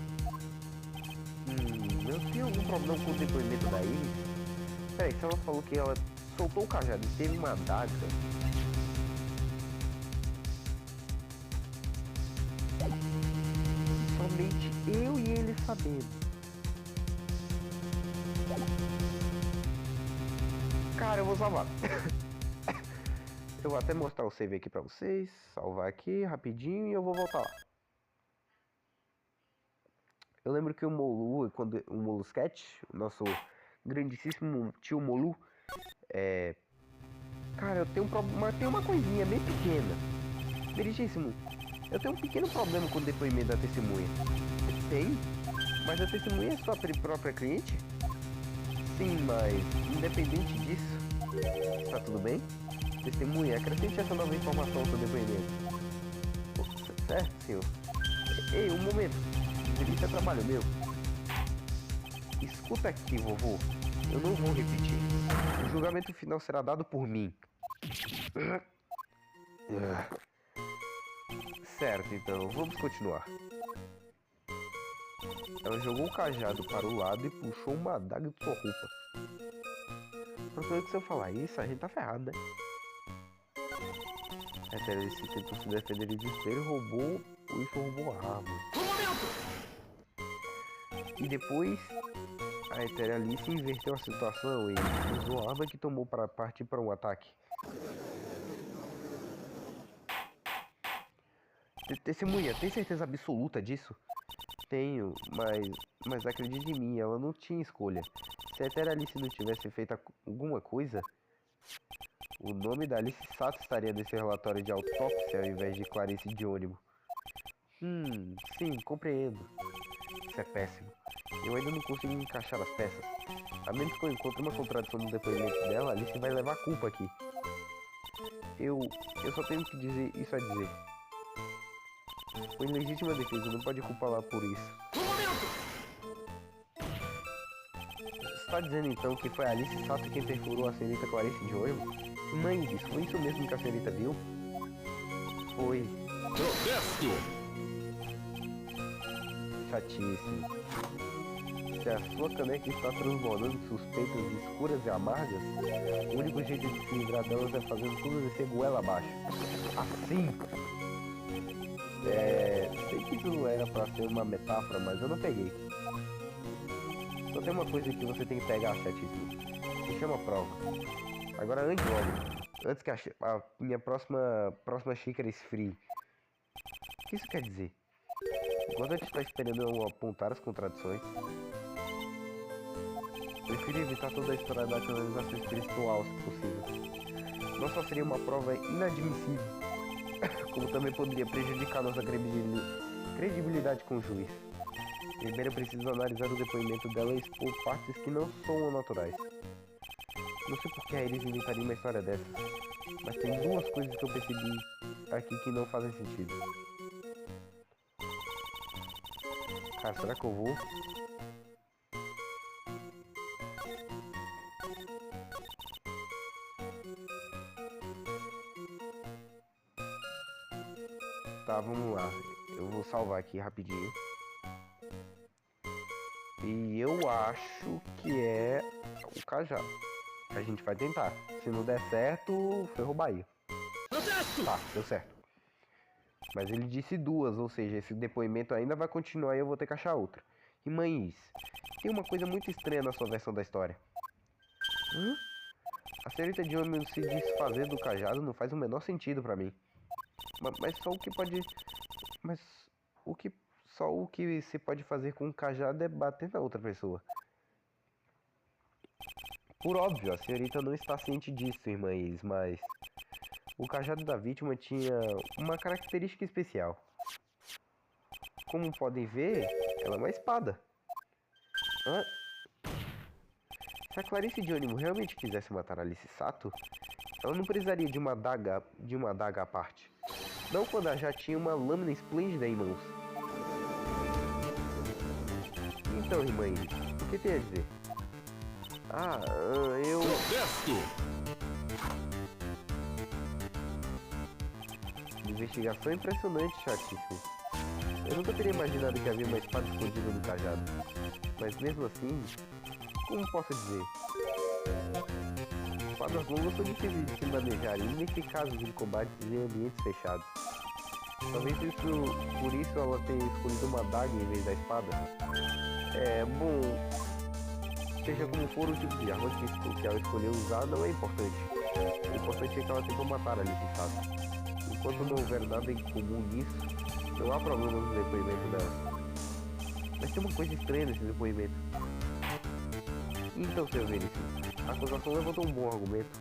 Eu tenho algum problema com o depoimento da Iris? Peraí, se ela falou que ela soltou o cajado e teve uma adaga... Somente eu e ele sabemos. Cara, eu vou salvar. Eu vou até mostrar o save aqui pra vocês. Salvar aqui rapidinho e eu vou voltar lá. Eu lembro que o Molu, quando o Molusquete, o nosso grandíssimo tio Molu, cara, eu tenho uma coisinha bem pequena. Meritíssimo, eu tenho um pequeno problema com o depoimento da testemunha. Tem? Mas a testemunha é sua própria cliente? Sim, mas independente disso, está tudo bem? Testemunha, acrescente essa nova informação ao seu depoimento. Certo, senhor? Ei, um momento. Isso é trabalho meu. Escuta aqui, vovô. Eu não vou repetir. O julgamento final será dado por mim. Certo, então, vamos continuar. Ela jogou o cajado para o lado e puxou uma adaga de sua roupa. Portanto, se eu falar isso, a gente tá ferrado, né? A Eteralice tentou se defender de desespero e roubou a arma. E depois, a Eteralice inverteu a situação e usou a arma que tomou para partir para um ataque. Testemunha, tem certeza absoluta disso? Tenho, mas acredite em mim, ela não tinha escolha. Se a Eteralice não tivesse feito alguma coisa, o nome da Alice Sato estaria nesse relatório de autópsia ao invés de Clarice Diônimo. Sim, compreendo. Isso é péssimo. Eu ainda não consigo encaixar as peças. A menos que eu encontre uma contradição no depoimento dela, Alice vai levar a culpa aqui. Eu só tenho que dizer isso a dizer. Foi em legítima defesa, não pode culpá-la por isso. Está dizendo então que foi a Alice Sato quem perfurou a senhorita Clarice Diônimo? Mãe, isso foi isso mesmo que a senhorita viu? Foi. Protesto! Chatice. Se a sua caneca está transbordando de suspeitas escuras e amargas, o único jeito de se livrar delas é fazendo tudo descer goela abaixo. Assim! Sei que isso não era pra ser uma metáfora, mas eu não peguei. Só tem uma coisa que você tem que pegar, chatíssimo. Se chama prova. Agora ande logo, antes que a minha próxima xícara esfrie. O que isso quer dizer? Enquanto a gente está esperando eu apontar as contradições, prefiro evitar toda a história da nacionalização espiritual, se possível. Não só seria uma prova inadmissível, como também poderia prejudicar nossa credibilidade com o juiz. Primeiro, preciso analisar o depoimento dela e expor partes que não são naturais. Não sei por que a Iris inventaria uma história dessas, mas tem duas coisas que eu percebi aqui que não fazem sentido. Cara, será que eu vou? Tá, vamos lá. Eu vou salvar aqui rapidinho. E eu acho que é o cajado. A gente vai tentar. Se não der certo, ferrou Bahia. Tá, deu certo. Mas ele disse duas, ou seja, esse depoimento ainda vai continuar e eu vou ter que achar outra. E mães, tem uma coisa muito estranha na sua versão da história. A senhorita de homem se desfazer do cajado não faz o menor sentido pra mim. Mas só o que pode... Mas o que... Só o que se pode fazer com o cajado é bater na outra pessoa. Por óbvio, a senhorita não está ciente disso, irmãs, mas... O cajado da vítima tinha uma característica especial. Como podem ver, ela é uma espada. Se a Clarice Diônimo realmente quisesse matar Alice Sato, ela não precisaria de uma adaga à parte. Não quando ela já tinha uma lâmina esplêndida em mãos. Então, irmãs, o que tem a dizer? Eu... Protesto! Investigação impressionante, chatíssimo. Eu nunca teria imaginado que havia uma espada escondida no cajado. Mas mesmo assim, como posso dizer? Espadas longas são difíceis de se manejar e ineficazes em combates em ambientes fechados. Talvez por isso ela tenha escolhido uma adaga em vez da espada. Bom... Seja como for, o tipo de arma que ela escolheu usar não é importante. O importante é que ela tentou matar a Alice Sato. Enquanto não houver nada em comum nisso, não há problema no depoimento dela. Mas tem uma coisa estranha nesse depoimento. Então, Sr. Veríssimo, a acusação levantou um bom argumento.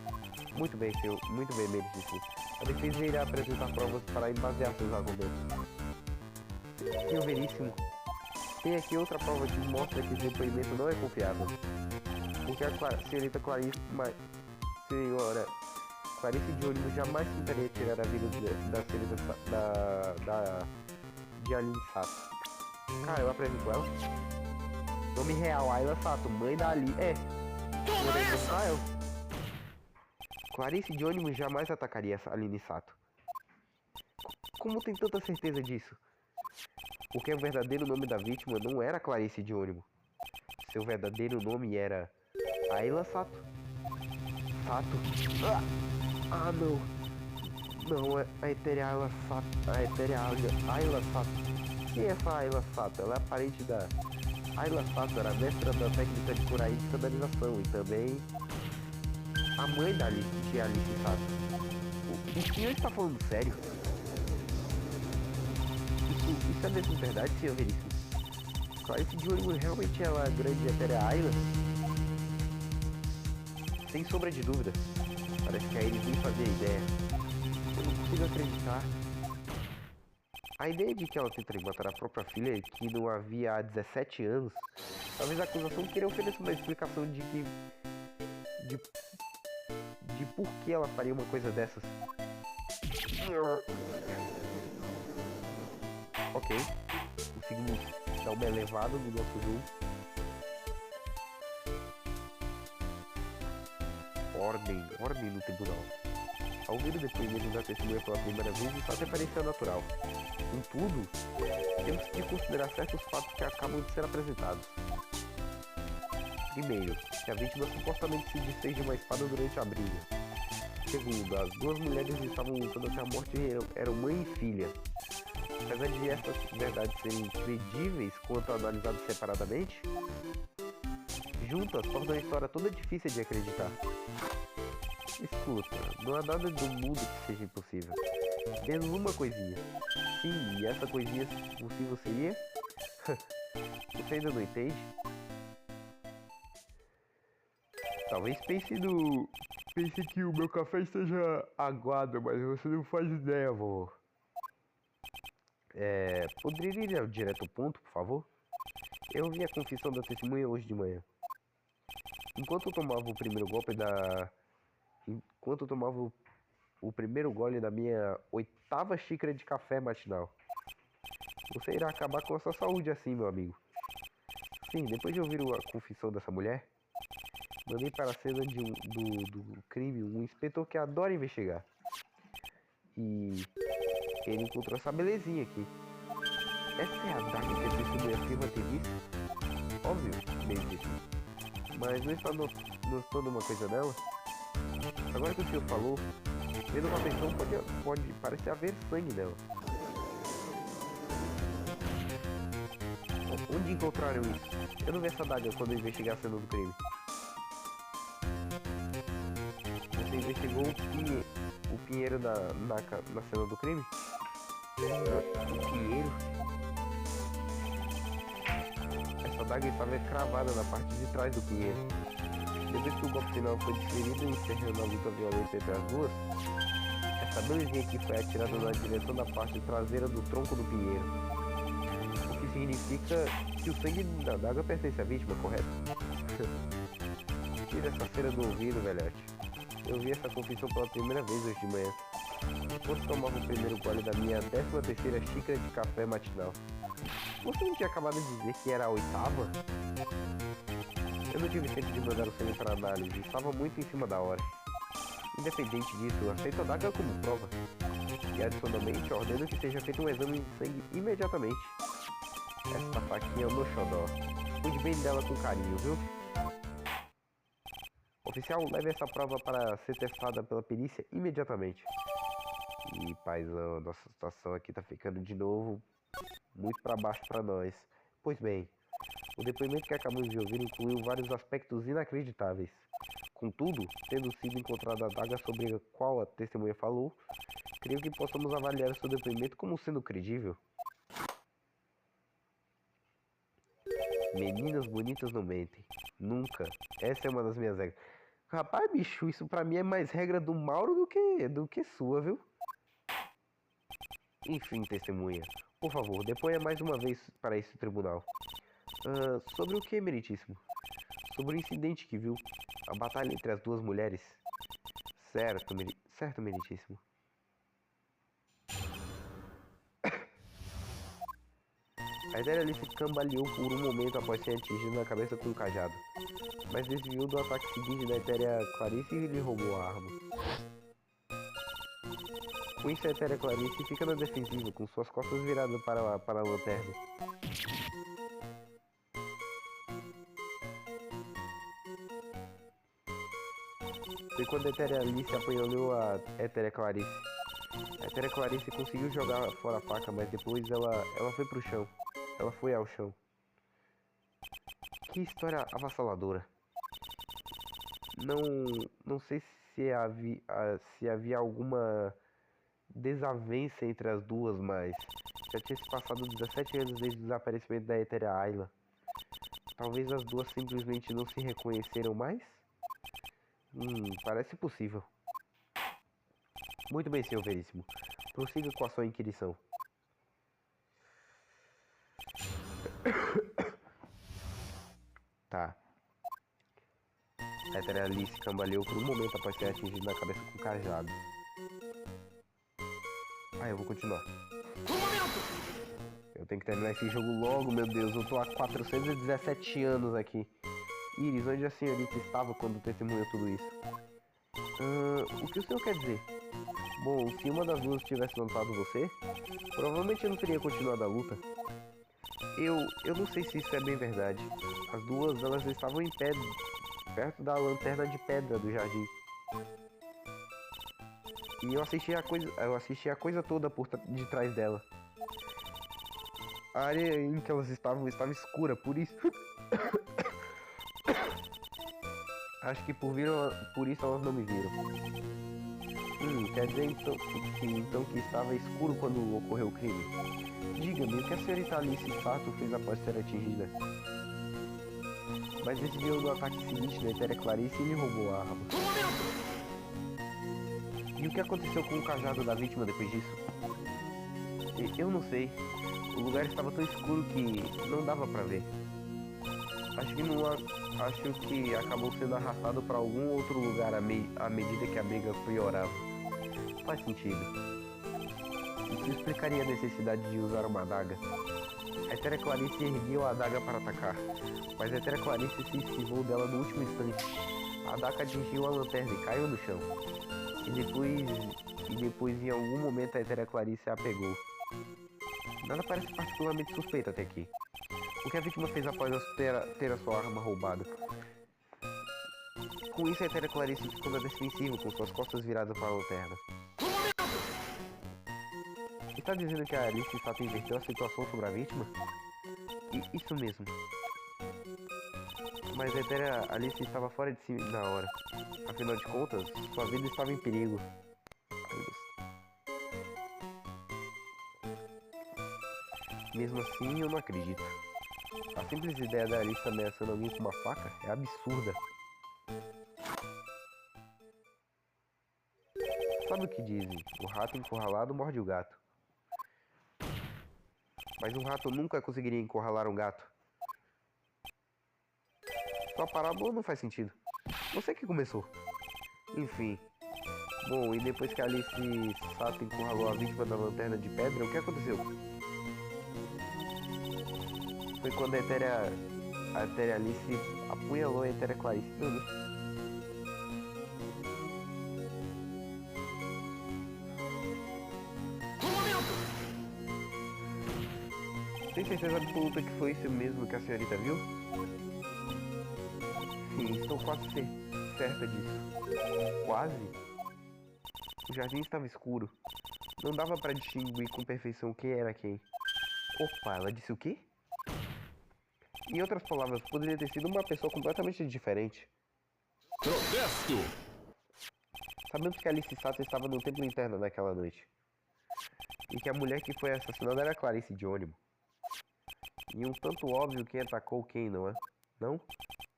Muito bem, Meritíssimo. A defesa irá apresentar provas para embasear seus argumentos. Sr. Veríssimo, tem aqui outra prova que mostra que esse depoimento não é confiável. Porque a senhorita Clarice Diônimo jamais tentaria tirar a vida da senhorita de Aline Sato. Cara, eu apresento ela? Nome real, Ayla Sato, mãe da Ali. Toma essa! Israel. Clarice de ônibus jamais atacaria essa Aline Sato. Como tem tanta certeza disso? Porque o verdadeiro nome da vítima não era Clarice de ônibus. Seu verdadeiro nome era Ayla Sato. Sato? Ah, não. Não, é a etérea Ayla Sato. A etérea Ayla Sato. Quem é essa Ayla Sato? Ela é parente da... Ayla Sato era mestra da técnica de curaí de canalização e também a mãe da Alice, de Alice Sato. O senhor está falando sério? Isso é mesmo verdade, senhor Veríssimo? Clarice de ônibus realmente ela é a grande etérea Ayla? Sem sombra de dúvida. Parece que a eles nem fazia ideia. Eu não consigo acreditar. A ideia de que ela tentaria matar a própria filha, que não havia há 17 anos, talvez a acusação queira oferecer uma explicação de por que ela faria uma coisa dessas. Ok, conseguimos dar uma elevada no nosso jogo. Ordem no tribunal. Ao ouvir o depoimento da testemunha pela primeira vez, isso até parecia natural. Contudo, temos que considerar certos fatos que acabam de ser apresentados. Primeiro, que a vítima supostamente se desfez de uma espada durante a briga. Segundo, as duas mulheres estavam lutando até a morte e eram mãe e filha. Apesar de essas verdades serem credíveis quanto analisadas separadamente, juntas tornam a história toda difícil de acreditar. Escuta, não há nada do mundo que seja impossível. Menos uma coisinha. Sim, e essa coisinha possível seria? Você ainda não entende? Talvez pense que o meu café esteja aguado, mas você não faz ideia, vovô. Poderia ir direto ao ponto, por favor? Eu vi a confissão da testemunha hoje de manhã. Enquanto eu tomava o primeiro gole da minha 8ª xícara de café matinal. Você irá acabar com a sua saúde assim, meu amigo. Sim, depois de ouvir a confissão dessa mulher, mandei para a cena do crime um inspetor que adora investigar. E ele encontrou essa belezinha aqui. Essa é a daga que a testemunha afirma ter visto? Óbvio, bem dito. Mas não está notando uma coisa nela? Agora que o senhor falou, vendo com atenção pode parecer haver sangue nela. Onde encontraram isso? Eu não vi essa daga quando eu investiguei a cena do crime. Você investigou o pinheiro na cena do crime? O pinheiro? Essa daga estava cravada na parte de trás do pinheiro. Depois que o golpe final foi desferido e encerrando a luta violenta entre as duas, essa belezinha aqui foi atirada na direção da parte traseira do tronco do pinheiro. O que significa que o sangue da daga pertence à vítima, correto? Tira essa cera do ouvido, velhote. Eu vi essa confissão pela primeira vez hoje de manhã. Enquanto tomava o primeiro gole da minha 13ª xícara de café matinal. Você não tinha acabado de dizer que era a 8ª? Eu não tive tempo de mandar o sangue para análise, estava muito em cima da hora. Independente disso, aceito a daga como prova. E adicionalmente, ordeno que seja feito um exame de sangue imediatamente. Essa faquinha é o meu xodó. Cuide bem dela com carinho, viu? Oficial, leve essa prova para ser testada pela perícia imediatamente. E paizão, nossa situação aqui tá ficando de novo muito para baixo para nós. Pois bem, o depoimento que acabamos de ouvir incluiu vários aspectos inacreditáveis. Contudo, tendo sido encontrada a daga sobre a qual a testemunha falou, creio que possamos avaliar o seu depoimento como sendo credível. Meninas bonitas não mentem. Nunca. Essa é uma das minhas regras. Rapaz, bicho, isso pra mim é mais regra do Mauro do que sua, viu? Enfim, testemunha. Por favor, deponha mais uma vez para esse tribunal. Sobre o que, meritíssimo? Sobre o incidente que viu. A batalha entre as duas mulheres. Certo, meritíssimo. A Etérea Alice cambaleou por um momento após ser atingida na cabeça com um cajado, mas desviou do ataque seguinte da Etérea Clarice e lhe roubou a arma. Com isso, a Etérea Clarice fica na defensiva, com suas costas viradas para a lanterna. Foi quando a Etérea Alice apanhou a Etérea Clarice. A Etérea Clarice conseguiu jogar fora a faca, mas depois ela foi pro chão. Ela foi ao chão. Que história avassaladora. Não sei se havia alguma desavença entre as duas, mas já tinha se passado 17 anos desde o desaparecimento da Etérea Ayla. Talvez as duas simplesmente não se reconheceram mais? Parece possível. Muito bem, senhor Veríssimo. Prossiga com a sua inquirição. Tá. A Etérea Alice cambaleou por um momento após ser atingida na cabeça com um cajado. Eu vou continuar. Eu tenho que terminar esse jogo logo, meu Deus. Eu tô há 417 anos aqui. Iris, onde a senhorita estava quando testemunhou tudo isso? O que o senhor quer dizer? Bom, se uma das duas tivesse notado você, provavelmente eu não teria continuado a luta. Eu não sei se isso é bem verdade. As duas, elas estavam em pé, perto da lanterna de pedra do jardim. E eu assisti a coisa toda por de trás dela. A área em que elas estavam estava escura, por isso... Acho que por isso elas não me viram. Quer dizer então que estava escuro quando ocorreu o crime. Diga-me, o que a senhorita Alice Sato fez após ser atingida? Mas desviou do ataque seguinte da Etérea Clarice e lhe roubou a arma. E o que aconteceu com o cajado da vítima depois disso? Eu não sei. O lugar estava tão escuro que não dava pra ver. Acho que acabou sendo arrastado para algum outro lugar à medida que a briga piorava. Faz sentido. Isso explicaria a necessidade de usar uma adaga. A Etérea Clarice ergueu a adaga para atacar, mas a Etérea Clarice se esquivou dela no último instante. A adaga atingiu a lanterna e caiu no chão. E depois em algum momento a Etérea Clarice a pegou. Nada parece particularmente suspeito até aqui. O que a vítima fez após ter a sua arma roubada? Com isso, a Etérea Clarice ficou na defensiva, com suas costas viradas para a lanterna. Está dizendo que a Alice Sato inverteu a situação sobre a vítima? Isso mesmo. Mas a Etérea Alice estava fora de si na hora. Afinal de contas, sua vida estava em perigo. Mesmo assim, eu não acredito. A simples ideia da Alice ameaçando alguém com uma faca é absurda. Sabe o que dizem? O rato encurralado morde o gato. Mas um rato nunca conseguiria encurralar um gato. Sua parábola não faz sentido. Você que começou. Enfim. Bom, e depois que a Alice Sato encurralou a vítima da lanterna de pedra, o que aconteceu? Foi quando a Etérea Alice apunhalou a Etérea Clarice. Tem certeza absoluta que foi isso mesmo que a senhorita viu? Sim, estou quase certa disso. Quase? O jardim estava escuro. Não dava para distinguir com perfeição quem era quem. Opa, ela disse o quê? Em outras palavras, poderia ter sido uma pessoa completamente diferente. Protesto! Sabemos que Alice Sato estava no templo interno naquela noite. E que a mulher que foi assassinada era Clarice de ônibus. E um tanto óbvio quem atacou quem, não é? Não?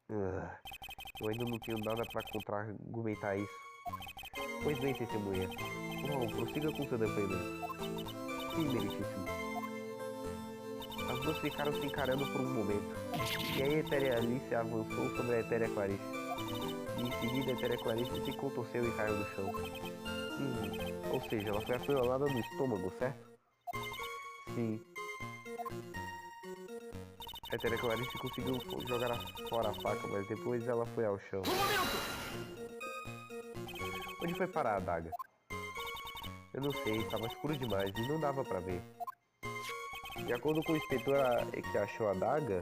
Eu ainda não tenho nada para contra-argumentar isso. Pois bem, testemunha. Prossiga com seu depoimento. Sim, meritíssimo. As duas ficaram se encarando por um momento. E aí a Etérea Alice avançou sobre a Etérea Clarice. E em seguida a Etérea Clarice se contorceu e caiu no chão. Ou seja, ela foi apunhalada no estômago, certo? Sim. A Etéria Clarice conseguiu jogar fora a faca, mas depois ela foi ao chão. Onde foi parar a adaga? Eu não sei, estava escuro demais e não dava pra ver. De acordo com o inspetor que achou a adaga,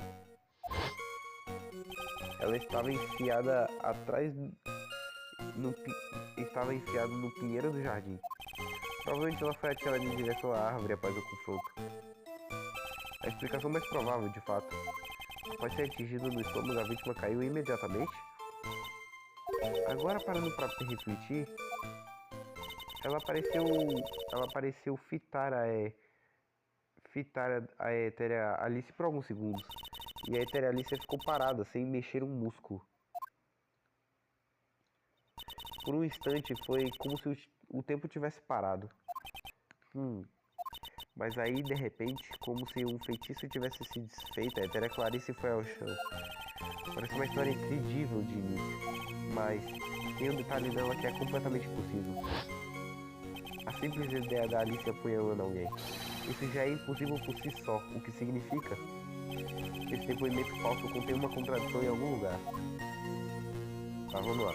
ela estava enfiada estava enfiada no pinheiro do jardim. Provavelmente ela foi atirada em direção à árvore após o confronto. A explicação mais provável, de fato. Após ser atingida no estômago, a vítima caiu imediatamente? Agora, parando para refletir, ela pareceu fitar a Etéria Alice por alguns segundos. E a Etéria Alice ficou parada, sem mexer um músculo. Por um instante foi como se o tempo tivesse parado. Mas aí, de repente, como se um feitiço tivesse se desfeito, a Etéria Clarice foi ao chão. Parece uma história incrível de início, mas tem um detalhe dela que é completamente impossível. A simples ideia da Alice apunhalando alguém. Isso já é impossível por si só, o que significa que esse depoimento falso contém uma contradição em algum lugar. Tá, vamos lá.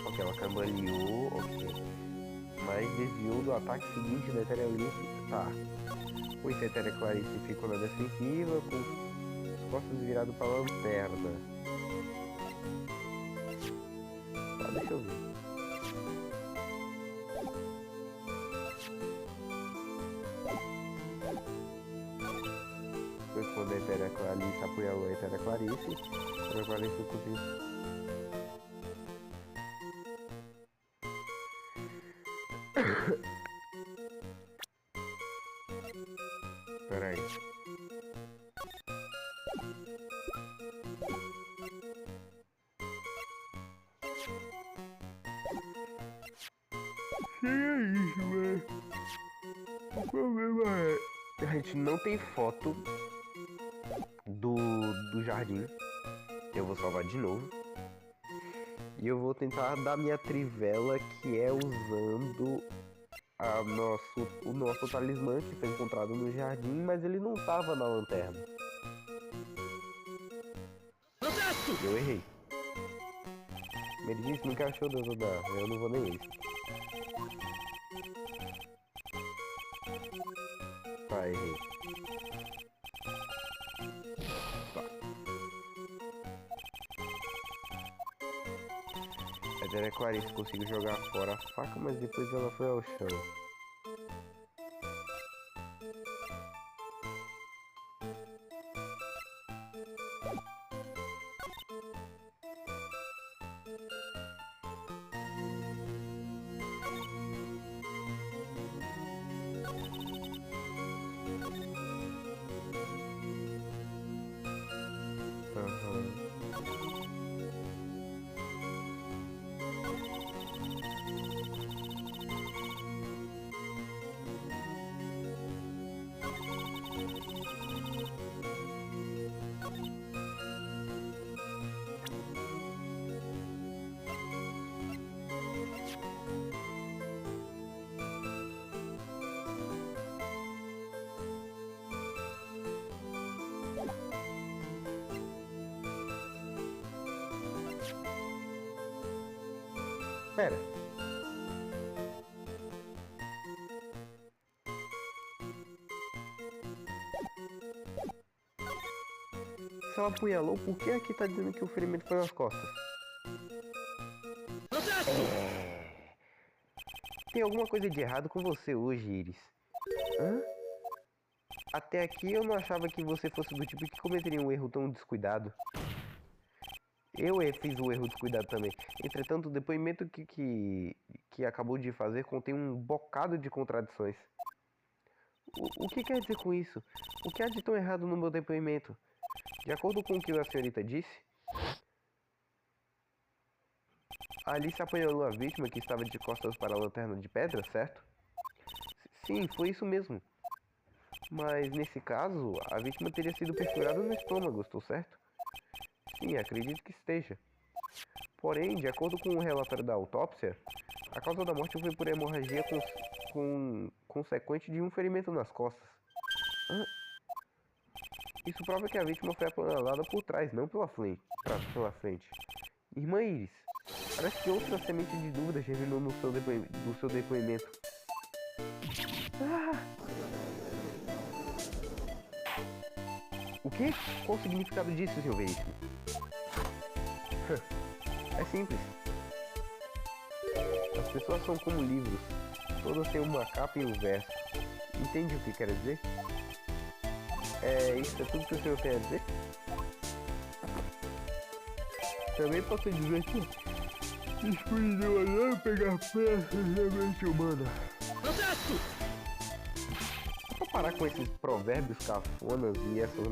Ok, ela cambaleou, ok. Mas desviou do ataque seguinte da Etéria Alice. Tá. Com isso, a Etéria Clarice ficou na defensiva, com as costas viradas para a lanterna. Tá, deixa eu ver. Foi quando a Etéria Clarice apoiou a Etéria Clarice. A Etéria Clarice conseguiu. Peraí. Que é isso, velho? O problema é... A gente não tem foto do jardim. Eu vou salvar de novo. E eu vou tentar dar minha trivela, que é usando o nosso talismã que foi encontrado no jardim, mas ele não estava na lanterna. Eu errei. Ele disse que nunca achou Deus dar. Eu não vou nem isso. Tá, errei. Tá. A Etéria Clarice conseguiu jogar fora a faca, mas depois ela foi ao chão. Pera. Se ela apunhalou, por que aqui tá dizendo que o ferimento foi nas costas? Tem alguma coisa de errado com você hoje, Iris. Hã? Até aqui eu não achava que você fosse do tipo que cometeria um erro tão descuidado. Eu fiz um erro descuidado também. Entretanto, o depoimento que acabou de fazer contém um bocado de contradições. O que quer dizer com isso? O que há de tão errado no meu depoimento? De acordo com o que a senhorita disse, a Alice apanhou a vítima que estava de costas para a lanterna de pedra, certo? Sim, foi isso mesmo. Mas nesse caso, a vítima teria sido perfurada no estômago, estou certo? Sim, acredito que esteja. Porém, de acordo com o relatório da autópsia, a causa da morte foi por hemorragia consequente de um ferimento nas costas. Isso prova que a vítima foi apunhalada por trás, não pela frente. Irmã Iris, parece que outra semente de dúvida germinou no seu do seu depoimento. Ah! O quê? Qual o significado disso, Sr. Veríssimo? É simples. As pessoas são como livros. Todas têm uma capa e um verso. Entende o que quer dizer? Isso é tudo que o senhor tem a dizer? Também posso dizer que escuridão adora pegar peças da mente humana. Protesto! Pra parar com esses provérbios cafonas e essas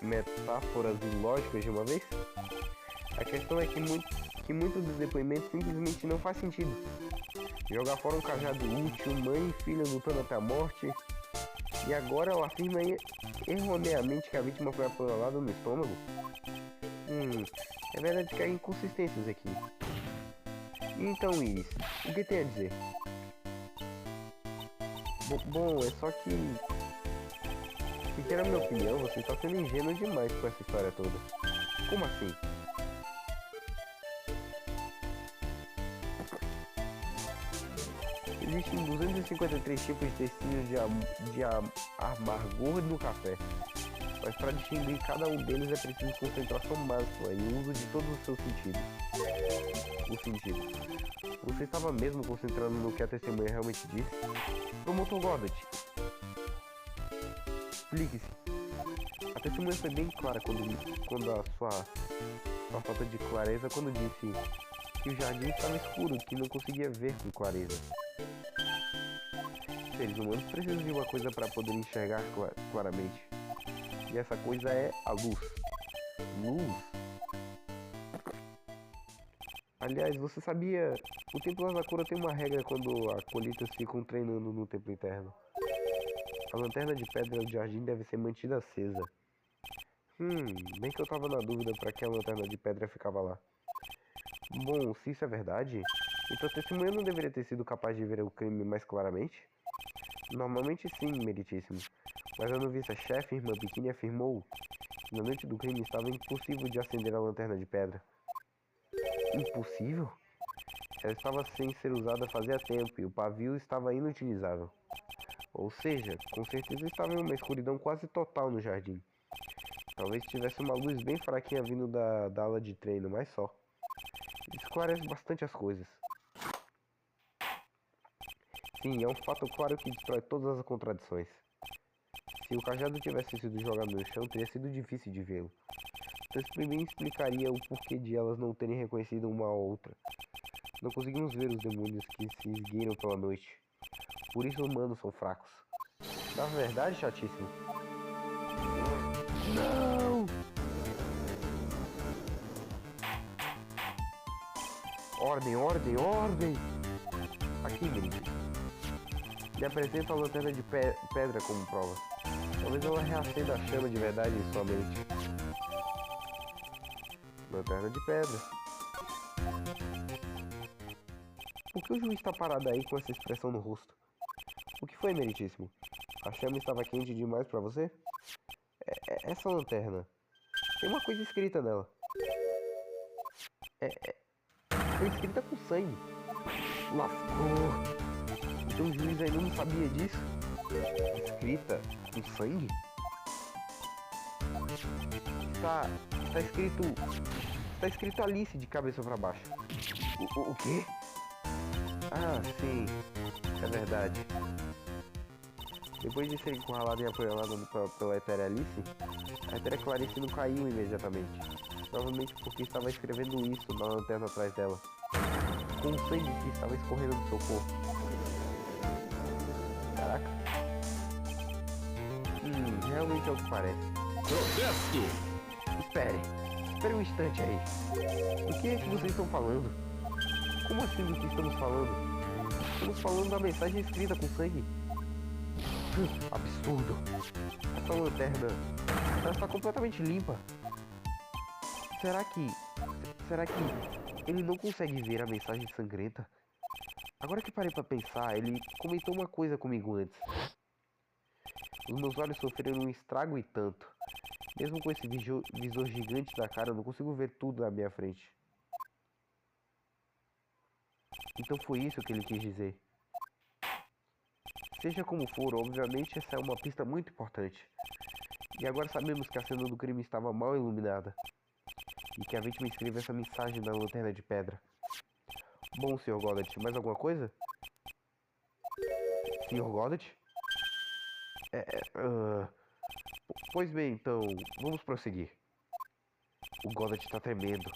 metáforas ilógicas de uma vez? A questão é que muitos dos depoimentos simplesmente não faz sentido. Jogar fora um cajado útil, mãe e filha lutando até a morte, e agora ela afirma erroneamente que a vítima foi apunhalada no estômago? É verdade que há inconsistências aqui. Então, Iris, o que tem a dizer? Bom, é só que... Se quer a minha opinião, você está sendo ingênuo demais com essa história toda. Como assim? Existem 253 tipos de testinhos de amargor no café, mas para distinguir cada um deles é preciso concentração máxima e uso de todos os seus sentidos. Você estava mesmo concentrando no que a testemunha realmente disse? Promotor Goddard, explique-se. A testemunha foi bem clara quando a sua falta de clareza quando disse que o jardim estava escuro, que não conseguia ver com clareza. Seres humanos precisam de uma coisa para poder enxergar claramente. E essa coisa é a luz. Luz? Aliás, você sabia? O Templo Asakura tem uma regra quando acolitas ficam treinando no Templo Interno. A lanterna de pedra do jardim deve ser mantida acesa. Bem que eu tava na dúvida para que a lanterna de pedra ficava lá. Bom, se isso é verdade, então a testemunha não deveria ter sido capaz de ver o crime mais claramente? Normalmente sim, meritíssimo. Mas a noviça-chefe, irmã Bikini, afirmou que na noite do crime estava impossível de acender a lanterna de pedra. Impossível? Ela estava sem ser usada fazia tempo e o pavio estava inutilizável. Ou seja, com certeza estava em uma escuridão quase total no jardim. Talvez tivesse uma luz bem fraquinha vindo da ala de treino, mas só. Isso esclarece bastante as coisas. Sim, é um fato claro que destrói todas as contradições. Se o cajado tivesse sido jogado no chão, teria sido difícil de vê-lo. Então isso também explicaria o porquê de elas não terem reconhecido uma a outra. Não conseguimos ver os demônios que se esgueiram pela noite. Por isso humanos são fracos. Na verdade, chatíssimo. Não! Ordem, ordem, ordem! Aqui, menino. Me apresenta a lanterna de pedra como prova. Talvez ela reacenda a chama de verdade em sua mente. Lanterna de pedra. Por que o juiz está parado aí com essa expressão no rosto? O que foi, meritíssimo? A chama estava quente demais para você? Essa lanterna. Tem uma coisa escrita nela. Foi escrita com sangue. Lascou. Então o juiz ainda não sabia disso? Escrita com sangue? Está escrito Alice de cabeça para baixo. O quê? Ah, sim. É verdade. Depois de ser encurralada e apunhalada pela etérea Alice, a etérea Clarice não caiu imediatamente. Provavelmente porque estava escrevendo isso na lanterna atrás dela, com o sangue que estava escorrendo do seu corpo. Caraca. Realmente é o que parece. Protesto! Espere um instante aí. O que é que vocês estão falando? Como assim do que estamos falando? Estamos falando da mensagem escrita com sangue. Absurdo. Essa lanterna, ela está completamente limpa. Será que ele não consegue ver a mensagem sangrenta? Agora que parei para pensar, ele comentou uma coisa comigo antes. Os meus olhos sofreram um estrago e tanto. Mesmo com esse visor gigante na cara, eu não consigo ver tudo na minha frente. Então foi isso que ele quis dizer. Seja como for, obviamente essa é uma pista muito importante. E agora sabemos que a cena do crime estava mal iluminada. E que a vítima escreveu essa mensagem na lanterna de pedra. Bom, Sr. Goddard, mais alguma coisa? Sr. Goddard? Pois bem, então, vamos prosseguir. O Goddard está tremendo.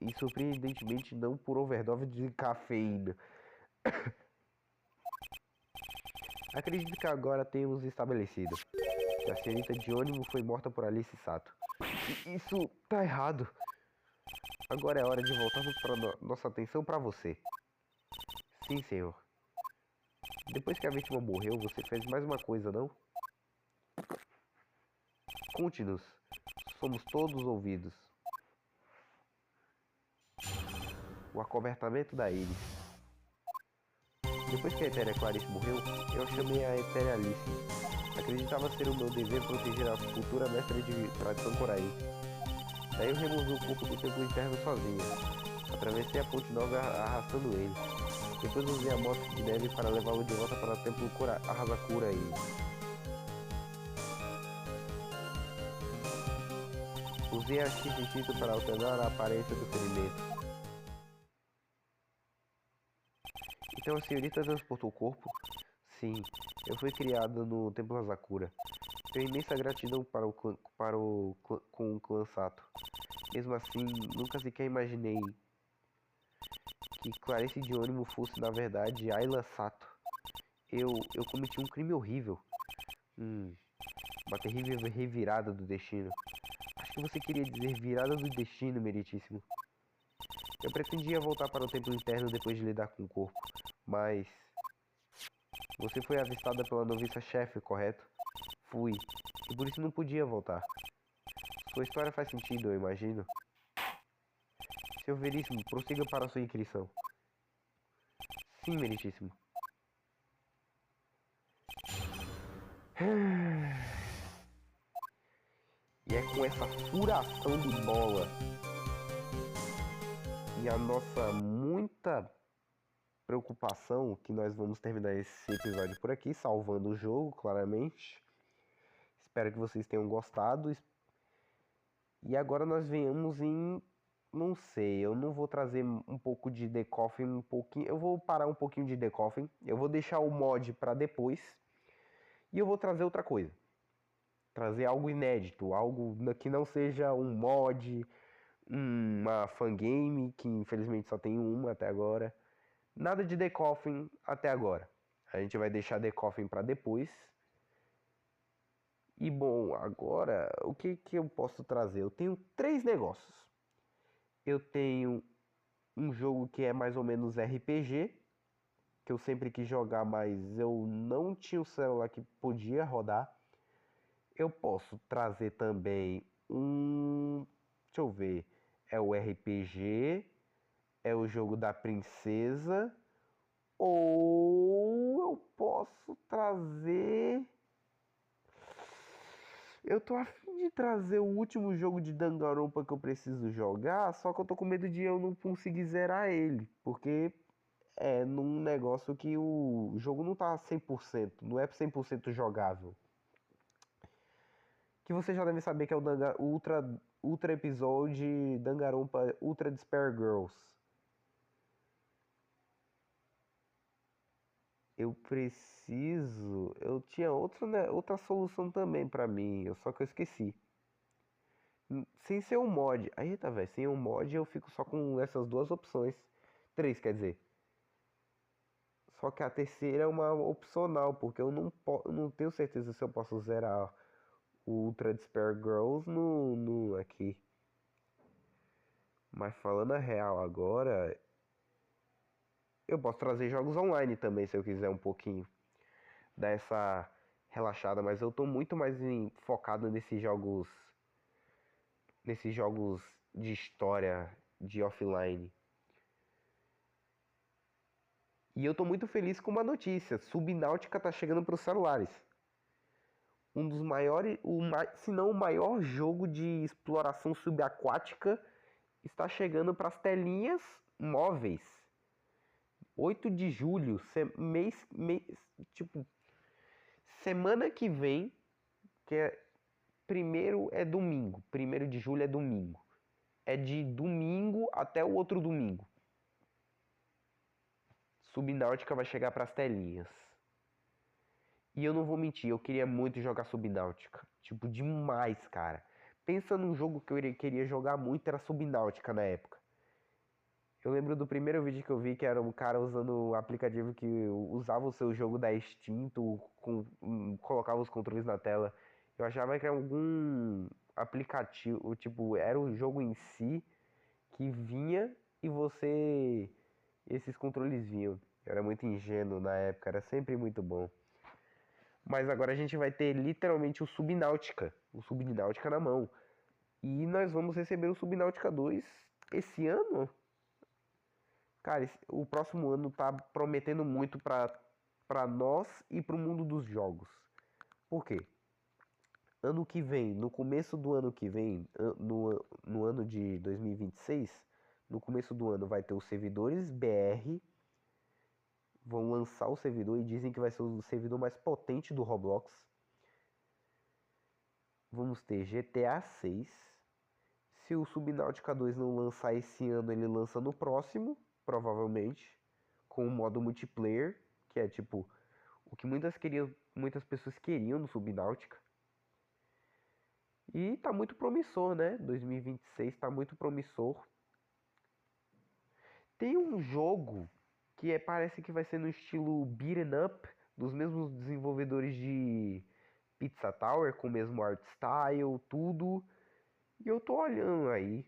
E surpreendentemente não por overdose de cafeína. Acredito que agora temos estabelecido que a senhorita de ônibus foi morta por Alice Sato. Isso tá errado. Agora é hora de voltarmos para nossa atenção para você. Sim, senhor. Depois que a vítima morreu, você fez mais uma coisa, não? Conte-nos. Somos todos ouvidos. O acobertamento da Iris. Depois que a Etérea Clarice morreu, eu chamei a Etérea Alice. Acreditava ser o meu dever proteger a futura mestra de tradição Coraí. Daí eu removi o corpo do templo interno sozinha. Atravessei a ponte nova arrastando ele. Depois usei a moto de neve para levá-lo de volta para o templo Arrasakura e... Usei a Shinshinshito para alternar a aparência do ferimento. Então a senhorita transportou o corpo? Sim, eu fui criada no Templo Asakura. Tenho imensa gratidão com o clã Sato. Mesmo assim, nunca sequer imaginei que Clarice de Ônimo fosse, na verdade, Ayla Sato. Eu cometi um crime horrível. Uma terrível revirada do destino. Acho que você queria dizer virada do destino, meritíssimo. Eu pretendia voltar para o templo interno depois de lidar com o corpo, mas... Você foi avistada pela noviça-chefe, correto? Fui, e por isso não podia voltar. Sua história faz sentido, eu imagino. Seu Veríssimo, prossiga para a sua inscrição. Sim, meritíssimo. E é com essa furação de bola e a nossa muita preocupação que nós vamos terminar esse episódio por aqui, salvando o jogo, claramente. Espero que vocês tenham gostado. E agora nós venhamos em... Não sei, eu não vou trazer um pouco de The Coffin, um pouquinho... Eu vou parar um pouquinho de The Coffin. Eu vou deixar o mod para depois. E eu vou trazer outra coisa. Trazer algo inédito, algo que não seja um mod, uma fangame, que infelizmente só tem uma até agora. Nada de The Coffin até agora. A gente vai deixar The Coffin para depois. E bom, agora o que eu posso trazer? Eu tenho 3 negócios. Eu tenho um jogo que é mais ou menos RPG, que eu sempre quis jogar, mas eu não tinha o celular que podia rodar. Eu posso trazer também um... Deixa eu ver. É o RPG, é o jogo da princesa, ou eu posso trazer... Eu tô a fim de trazer o último jogo de Danganronpa que eu preciso jogar, só que eu tô com medo de eu não conseguir zerar ele, porque é num negócio que o jogo não tá 100%, não é 100% jogável. Que você já deve saber que é o Ultra Episode Danganronpa Ultra Despair Girls. Eu preciso... Eu tinha outra solução também pra mim, só que eu esqueci. Sem ser um mod. Aí tá, velho. Sem um mod eu fico só com essas 2 opções. 3, quer dizer. Só que a terceira é uma opcional, porque eu não tenho certeza se eu posso zerar o Ultra Despair Girls no aqui. Mas falando a real agora, eu posso trazer jogos online também, se eu quiser um pouquinho. Dar essa relaxada, mas eu tô muito mais focado nesses jogos de história, de offline. E eu tô muito feliz com uma notícia. Subnáutica tá chegando para os celulares. um dos maiores, se não o maior jogo de exploração subaquática está chegando para as telinhas móveis. 8 de julho, tipo, semana que vem, que é primeiro é domingo, 1º de julho é domingo. É de domingo até o outro domingo. Subnáutica vai chegar para as telinhas. E eu não vou mentir, eu queria muito jogar Subnáutica. Tipo, demais, cara. Pensa num jogo que eu queria jogar muito, era Subnáutica na época. Eu lembro do primeiro vídeo que eu vi, que era um cara usando o aplicativo que usava o seu jogo da Steam, colocava os controles na tela. Eu achava que era algum aplicativo, tipo, era o jogo em si que vinha e você... Esses controles vinham. Eu era muito ingênuo na época, era sempre muito bom. Mas agora a gente vai ter literalmente o Subnáutica na mão. E nós vamos receber o Subnáutica 2 esse ano. Cara, o próximo ano tá prometendo muito pra nós e pro mundo dos jogos. Por quê? Ano que vem, no começo do ano que vem, no ano de 2026, no começo do ano vai ter os servidores BR, vão lançar o servidor e dizem que vai ser o servidor mais potente do Roblox. Vamos ter GTA 6. Se o Subnautica 2 não lançar esse ano, ele lança no próximo, provavelmente, com o modo multiplayer, que é tipo o que muitas pessoas queriam no Subnautica. E tá muito promissor, né? 2026 tá muito promissor. Tem um jogo que parece que vai ser no estilo beat'em up, dos mesmos desenvolvedores de Pizza Tower, com o mesmo art style, tudo. E eu tô olhando aí.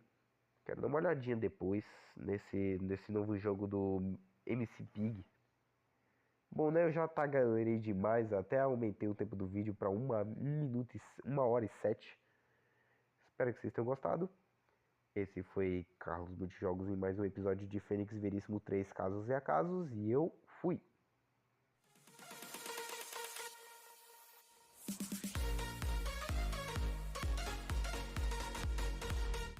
Quero dar uma olhadinha depois nesse novo jogo do MC Pig. Bom, né? Eu já tagarei demais. Até aumentei o tempo do vídeo para 1 hora e 7. Espero que vocês tenham gostado. Esse foi Carlos Multijogos em mais um episódio de Fênix Veríssimo 3 Casos e Acasos. E eu fui.